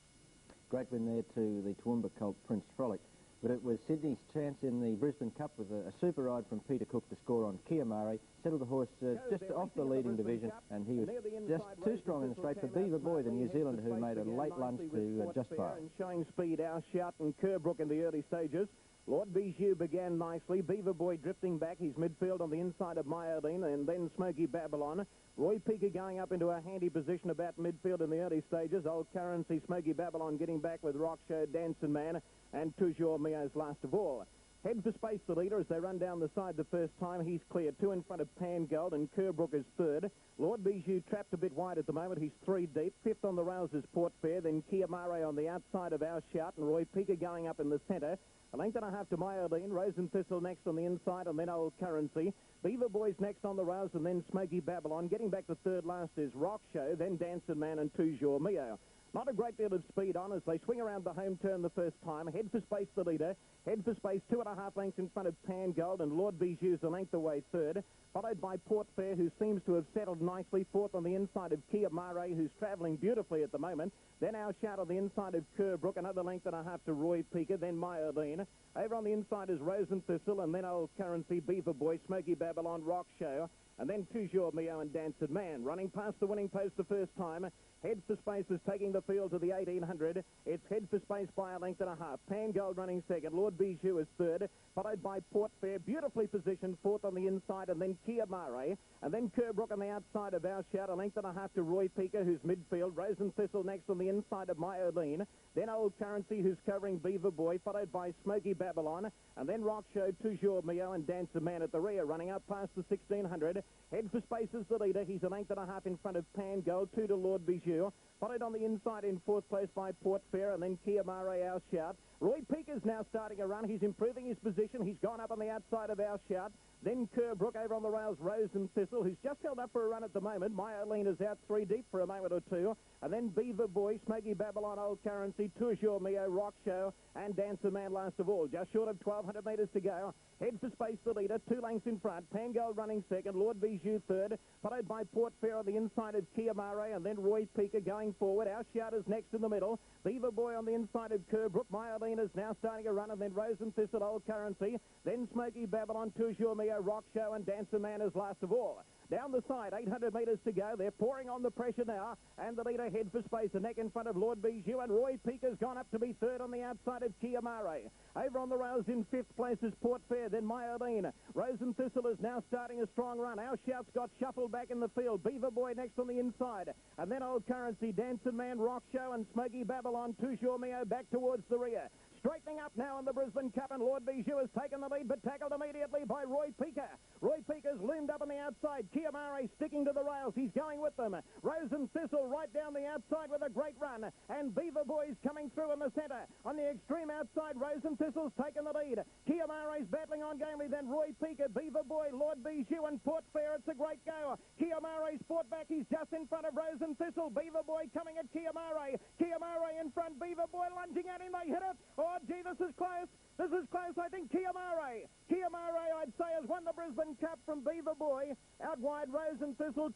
Great win there to the Toowoomba colt Prince Frolic. But it was Sydney's chance in the Brisbane Cup with a super ride from Peter Cook to score on Chiamare. Settled the horse just off the leading division, and he was just too strong in the straight for Beaver Boy, the New Zealander, who made a late lunge to just fire. Showing speed, Our Shout and Kerbrook in the early stages. Lord Bijou began nicely. Beaver Boy drifting back. He's midfield on the inside of Myodine, and then Smoky Babylon. Roy Peaker going up into a handy position about midfield in the early stages. Old Currency, Smoky Babylon getting back with Rock Show, Dancing Man, and Toujours Mio's last of all. Head for space, the leader, as they run down the side the first time. He's clear. 2 in front of Pan Gold, and Kerbrook is third. Lord Bijou trapped a bit wide at the moment. He's 3 deep. 5th on the rails is Port Fair. Then Chiamare on the outside of Our Shout, and Roy Peaker going up in the centre. A length and a half to Myodine. Rose and Thistle next on the inside, and then Old Currency. Beaver Boys next on the rails, and then Smoky Babylon. Getting back to third last is Rock Show, then Dancing Man and Toujours Mio. Not a great deal of speed on as they swing around the home turn the first time. Head for space, the leader. Head for space, 2.5 lengths in front of Pan Gold, and Lord Bijou's a length away third. Followed by Port Fair, who seems to have settled nicely. Fourth on the inside of Chiamare, who's travelling beautifully at the moment. Then Our Shout on the inside of Kerbrook, another length and a half to Roy Peaker, then Myodine. Over on the inside is Rose and Thistle, and then Old Currency, Beaver Boy, Smoky Babylon, Rock Show, and then Toujours Mio and Dancing Man. Running past the winning post the first time. Head for space is taking the field to the 1800. It's head for space by a length and a half. Pan Gold running second. Lord Bijou is third, followed by Port Fair, beautifully positioned fourth on the inside, and then Chiamare, and then Kerbrook on the outside of Our Shout, a length and a half to Roy Peaker, who's midfield. Rose and Thistle next on the inside of Myodine, then Old Currency, who's covering Beaver Boy, followed by Smoky Babylon, and then Rock Show, Toujours Mio, and Dancing Man at the rear, running up past the 1600. Head for space is the leader. He's a length and a half in front of Pan Gold, 2 to Lord Bijou, followed on the inside in fourth place by Port Fair, and then Chiamare, Our Shout. Roy Peaker's now starting a run. He's improving his position. He's gone up on the outside of Our Shout. Then Kerbrook over on the rails, Rose and Thistle, who's just held up for a run at the moment. Myolina's out 3 deep for a moment or two. And then Beaver Boy, Smoky Babylon, Old Currency, Toujours Mio, Rock Show, and Dancing Man last of all. Just short of 1,200 metres to go. Head for space, the leader, 2 lengths in front. Pan Gold running second, Lord Bijou third, followed by Port Fair on the inside of Chiamare, and then Roy Peaker going forward. Our Shout is next in the middle. Beaver Boy on the inside of Kerbrook. Myolina's now starting a run, and then Rose and Thistle, Old Currency, then Smoky Babylon, Toujours Mio, Rock Show, and Dancing Man is last of all. Down the side, 800 metres to go. They're pouring on the pressure now, and the leader head for space, a neck in front of Lord Bijou, and Roy Peaker's gone up to be third on the outside of Chiamare. Over on the rails in fifth place is Port Fair, then Myodine. Rose and Thistle is now starting a strong run. Our Shout's got shuffled back in the field. Beaver Boy next on the inside, and then Old Currency, Dancing Man, Rock Show, and Smoky Babylon, Toujours Mio back towards the rear. Straightening up now in the Brisbane Cup, and Lord Bijou has taken the lead, but tackled immediately by Roy Peaker. Roy Peaker's loomed up on the outside. Chiamare sticking to the rails. He's going with them. Rose and Thistle right down the outside with a great run, and Beaver Boy's coming through in the centre. On the extreme outside, Rose and Thistle's taken the lead. Chiamare's battling on gamely, then Roy Peaker, Beaver Boy, Lord Bijou, and Port Fair. It's a great go. Chiamare's fought back. He's just in front of Rose and Thistle. Beaver Boy coming at Chiamare. Chiamare in front. Beaver Boy lunging at him. They hit it. Oh, gee, this is close. This is close, I think. Chiamare, I'd say, has won the Brisbane Cup from Beaver Boy. Out wide, Rose and Thistle.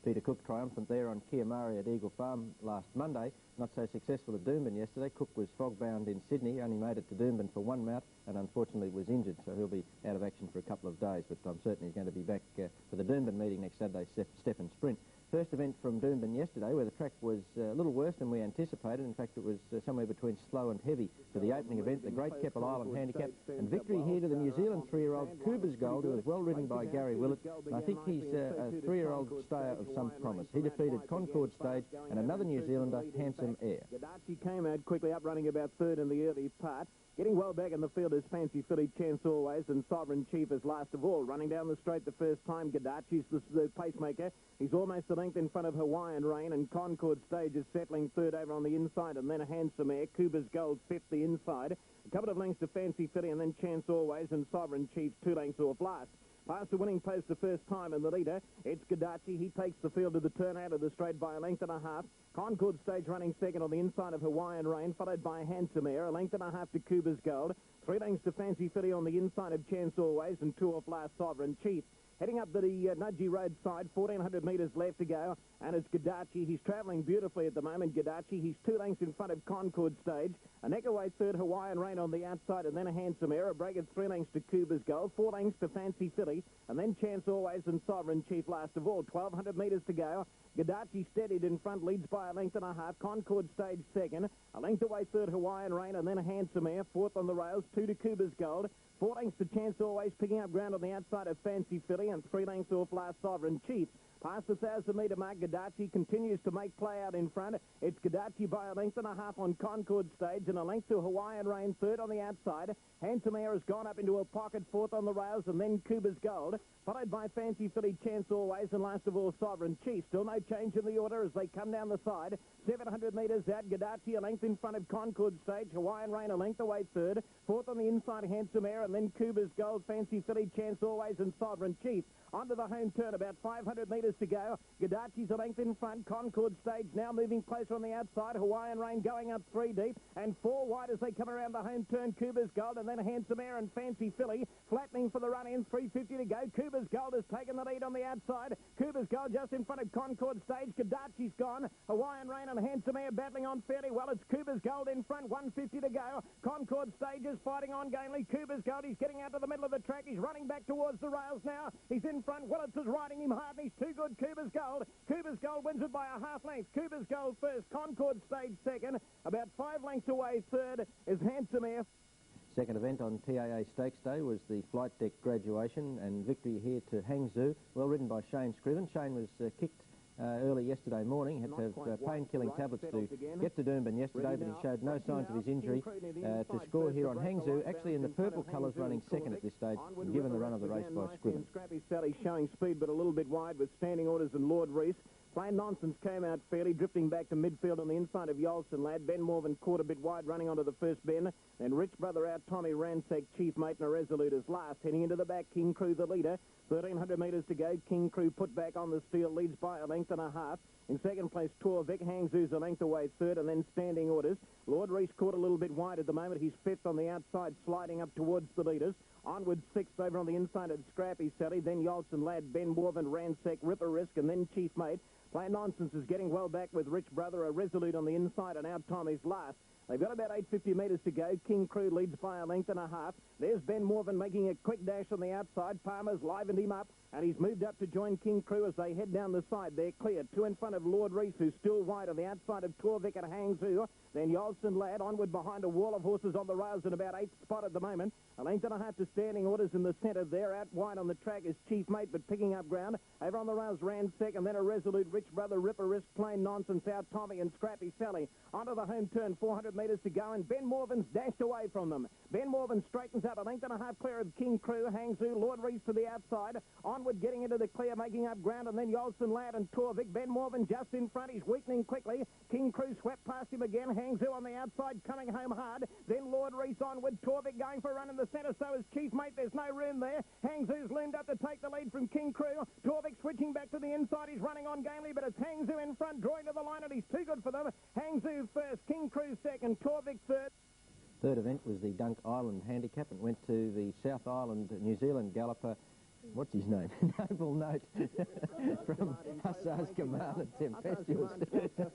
Peter Cook triumphant there on Chiamare at Eagle Farm last Monday. Not so successful at Doomben yesterday. Cook was fog-bound in Sydney, only made it to Doomben for one mount, and unfortunately was injured, so he'll be out of action for a couple of days, but I'm certain he's going to be back for the Doomben meeting next Saturday, Step and Sprint. First event from Doomben yesterday, where the track was a little worse than we anticipated. In fact, it was somewhere between slow and heavy for the opening event, the Great Keppel Island Handicap, and victory here to the New Zealand 3-year-old Coober's Gold, who was well ridden by Gary Willett, and I think he's a 3-year-old stayer of some promise. He defeated Concord Stage and another New Zealander, Handsome Air. Gadachi came out quickly up, running about third in the early part. Getting well back in the field is Fancy Philly, Chance Always, and Sovereign Chief is last of all. Running down the straight the first time, Gadachi's the pacemaker. He's almost a length in front of Hawaiian Rain, and Concord Stage is settling third over on the inside, and then Handsome Air. Coober's Gold fifth the inside. A couple of lengths to Fancy Philly, and then Chance Always, and Sovereign Chief 2 lengths off last. Past the winning post the first time, and the leader, it's Gadachi. He takes the field to the turn out of the straight by a length and a half. Concord Stage running second on the inside of Hawaiian Rain, followed by Handsome Air, a length and a half to Coober's Gold. 3 lengths to Fancy Philly on the inside of Chance Always, and 2 off last, Sovereign Chief. Heading up to the Nudgee Road side, 1,400 metres left to go, and it's Gadachi. He's travelling beautifully at the moment, Gadachi. He's 2 lengths in front of Concord Stage. A neck away third, Hawaiian Rain on the outside, and then a Handsome Air. A break at 3 lengths to Coober's Gold, 4 lengths to Fancy Philly, and then Chance Always and Sovereign Chief last of all. 1,200 metres to go. Gadachi steadied in front, leads by a length and a half. Concord Stage second. A length away third, Hawaiian Rain, and then a Handsome Air. Fourth on the rails, 2 to Coober's Gold. 4 lengths to Chance Always, picking up ground on the outside of Fancy Philly, and 3 lengths off last, Sovereign Chief. Past the 1,000-metre mark, Gadachi continues to make play out in front. It's Gadachi by a length and a half on Concord stage and a length to Hawaiian Rain third on the outside. Handsome Air has gone up into a pocket fourth on the rails and then Coober's Gold, followed by Fancy Philly, Chance Always, and last of all Sovereign Chief. Still no change in the order as they come down the side. 700 metres out, Gadachi a length in front of Concord stage. Hawaiian Rain a length away third. Fourth on the inside, Handsome Air, and then Coober's Gold, Fancy Philly, Chance Always, and Sovereign Chief. Onto the home turn, about 500 metres to go. Gadachi's a length in front. Concord stage now moving closer on the outside. Hawaiian Rain going up 3 deep and 4 wide as they come around the home turn. Coober's Gold and then Handsome Air and Fancy Philly flattening for the run in. 350 to go. Coober's Gold has taken the lead on the outside. Coober's Gold just in front of Concord stage. Gadachi's gone. Hawaiian Rain and Handsome Air battling on fairly well. It's Coober's Gold in front. 150 to go. Concord stage is fighting on gamely. Coober's Gold, he's getting out to the middle of the track. He's running back towards the rails now. He's in front. Willits is riding him hard and he's too good. Coober's Gold. Coober's Gold wins it by a half length. Coober's Gold first. Concord stage second. About 5 lengths away third is Handsome Air. Second event on TAA Stakes Day was the flight deck graduation and victory here to Hangzhou. Well ridden by Shane Scriven. Shane was kicked early yesterday morning. Had to have pain-killing tablets to get to Doomben yesterday, but he showed no signs of his injury to score here on Hangzhou. Actually in the purple colours running second at this stage, given the run of the race by Scriven. Scrappy Sally showing speed but a little bit wide with standing orders and Lord Reese. Plain Nonsense came out fairly, drifting back to midfield on the inside of Yolson Lad. Ben Morvan caught a bit wide, running onto the first bend. Then Rich Brother out, Tommy Ransack, Chief Mate, and a Resolute as last. Heading into the back, King Crew the leader. 1,300 metres to go. King Crew put back on the steel, leads by a length and a half. In second place, Tor Vic. Hangzhou's a length away third, and then standing orders. Lord Reese caught a little bit wide at the moment. He's fifth on the outside, sliding up towards the leaders. Onward sixth over on the inside at Scrappy Sally. Then Yolson Lad, Ben Morvan, Ransack, Ripper Risk, and then Chief Mate. Plain Nonsense is getting well back with Rich Brother, a Resolute on the inside, and out Tommy's last. They've got about 850 metres to go. King Crew leads by a length and a half. There's Ben Morvan making a quick dash on the outside. Palmer's livened him up, and he's moved up to join King Crew as they head down the side. They're clear. 2 in front of Lord Reese, who's still wide on the outside of Torvik and Hangzhou. Then Yolson Lad onward behind a wall of horses on the rails in about 8th spot at the moment. A length and a half to standing orders in the centre there. Out wide on the track is Chief Mate, but picking up ground. Over on the rails, Ransack, and then a Resolute, Rich Brother, Ripper Risk, Plain Nonsense, out Tommy and Scrappy Sally. Onto the home turn, 400 metres to go, and Ben Morvan's dashed away from them. Ben Morvan straightens out a length and a half clear of King Crew, Hangzhou, Lord Reese to the outside. Onward, getting into the clear, making up ground, and then Yolson Lad and Torvik. Ben Morvan just in front. He's weakening quickly. King Crew swept past him again. Hangzhou on the outside, coming home hard. Then Lord Reese onward. Torvik going for a run in the centre, so is Chief Mate. There's no room there. Hangzhou's loomed up to take the lead from King Crew. Torvik switching back to the inside. He's running on gamely, but it's Hangzhou in front, drawing to the line, and he's too good for them. Hangzhou first, King Crew second, Torvik third. Third event was the Dunk Island Handicap and went to the South Island New Zealand galloper. What's his name? Noble Note from Hussar's Command and Tempestuous.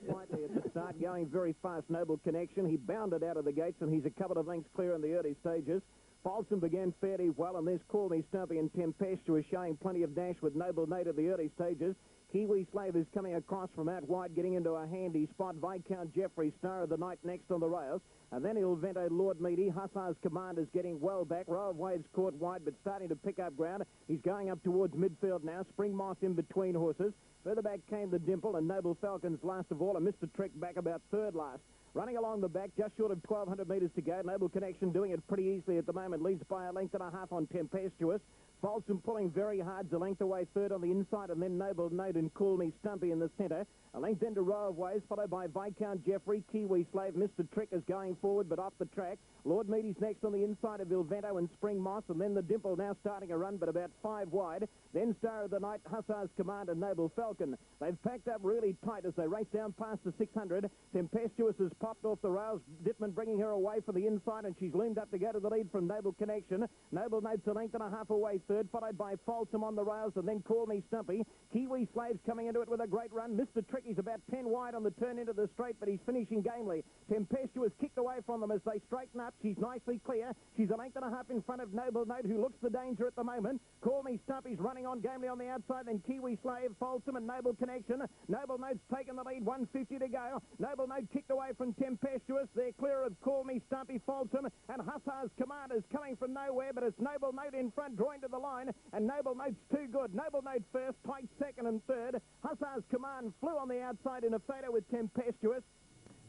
Slightly at the start, going very fast, Noble Connection. He bounded out of the gates and he's a couple of lengths clear in the early stages. Folsom began fairly well, and there's Call Me Stumpy and Tempestuous showing plenty of dash with Noble Note at the early stages. Kiwi Slave is coming across from out wide, getting into a handy spot. Viscount Jeffrey, Star of the Night, next on the rails. And then Il Vento, Lord Meaty. Hussar's Command is getting well back. Row of Waves caught wide, but starting to pick up ground. He's going up towards midfield now. Spring Moss in between horses. Further back came the Dimple and Noble Falcons last of all, and Mr. Trick back about third last. Running along the back, just short of 1,200 metres to go. Noble Connection doing it pretty easily at the moment. Leads by a length and a half on Tempestuous. Folsom pulling very hard, a length away third on the inside, and then Noble Note and Call Me Stumpy in the centre. A length into Row of Waves, followed by Viscount Jeffrey, Kiwi Slave. Mr. Trick is going forward, but off the track. Lord Meaty's next on the inside of Il Vento and Spring Moss, and then the Dimple now starting a run, but about 5 wide. Then Star of the Night, Hussar's Command, and Noble Falcon. They've packed up really tight as they race down past the 600. Tempestuous has popped off the rails. Dittman bringing her away from the inside, and she's loomed up to go to the lead from Noble Connection. Noble Note's a length and a half away third, followed by Folsom on the rails, and then Call Me Stumpy. Kiwi Slave's coming into it with a great run. Mr. Tricky's about 10 wide on the turn into the straight, but he's finishing gamely. Tempestuous kicked away from them as they straighten up. She's nicely clear. She's a length and a half in front of Noble Note, who looks the danger at the moment. Call Me Stumpy's running on gamely on the outside, then Kiwi Slave, Folsom and Noble Connection. Noble Note's taken the lead, 150 to go. Noble Note kicked away from Tempestuous. They're clear of Call Me Stumpy, Folsom, and Hussar's Commander's coming from nowhere, but it's Noble Note in front, drawing to the line, and Noble Note's too good. Noble Note first, tight second and third. Hussar's Command flew on the outside in a photo with Tempestuous.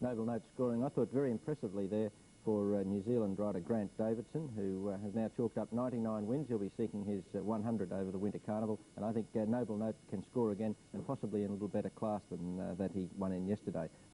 Noble Note scoring, I thought, very impressively there for New Zealand rider Grant Davidson, who has now chalked up 99 wins. He'll be seeking his 100 over the Winter Carnival, and I think Noble Note can score again, and possibly in a little better class than that he won in yesterday.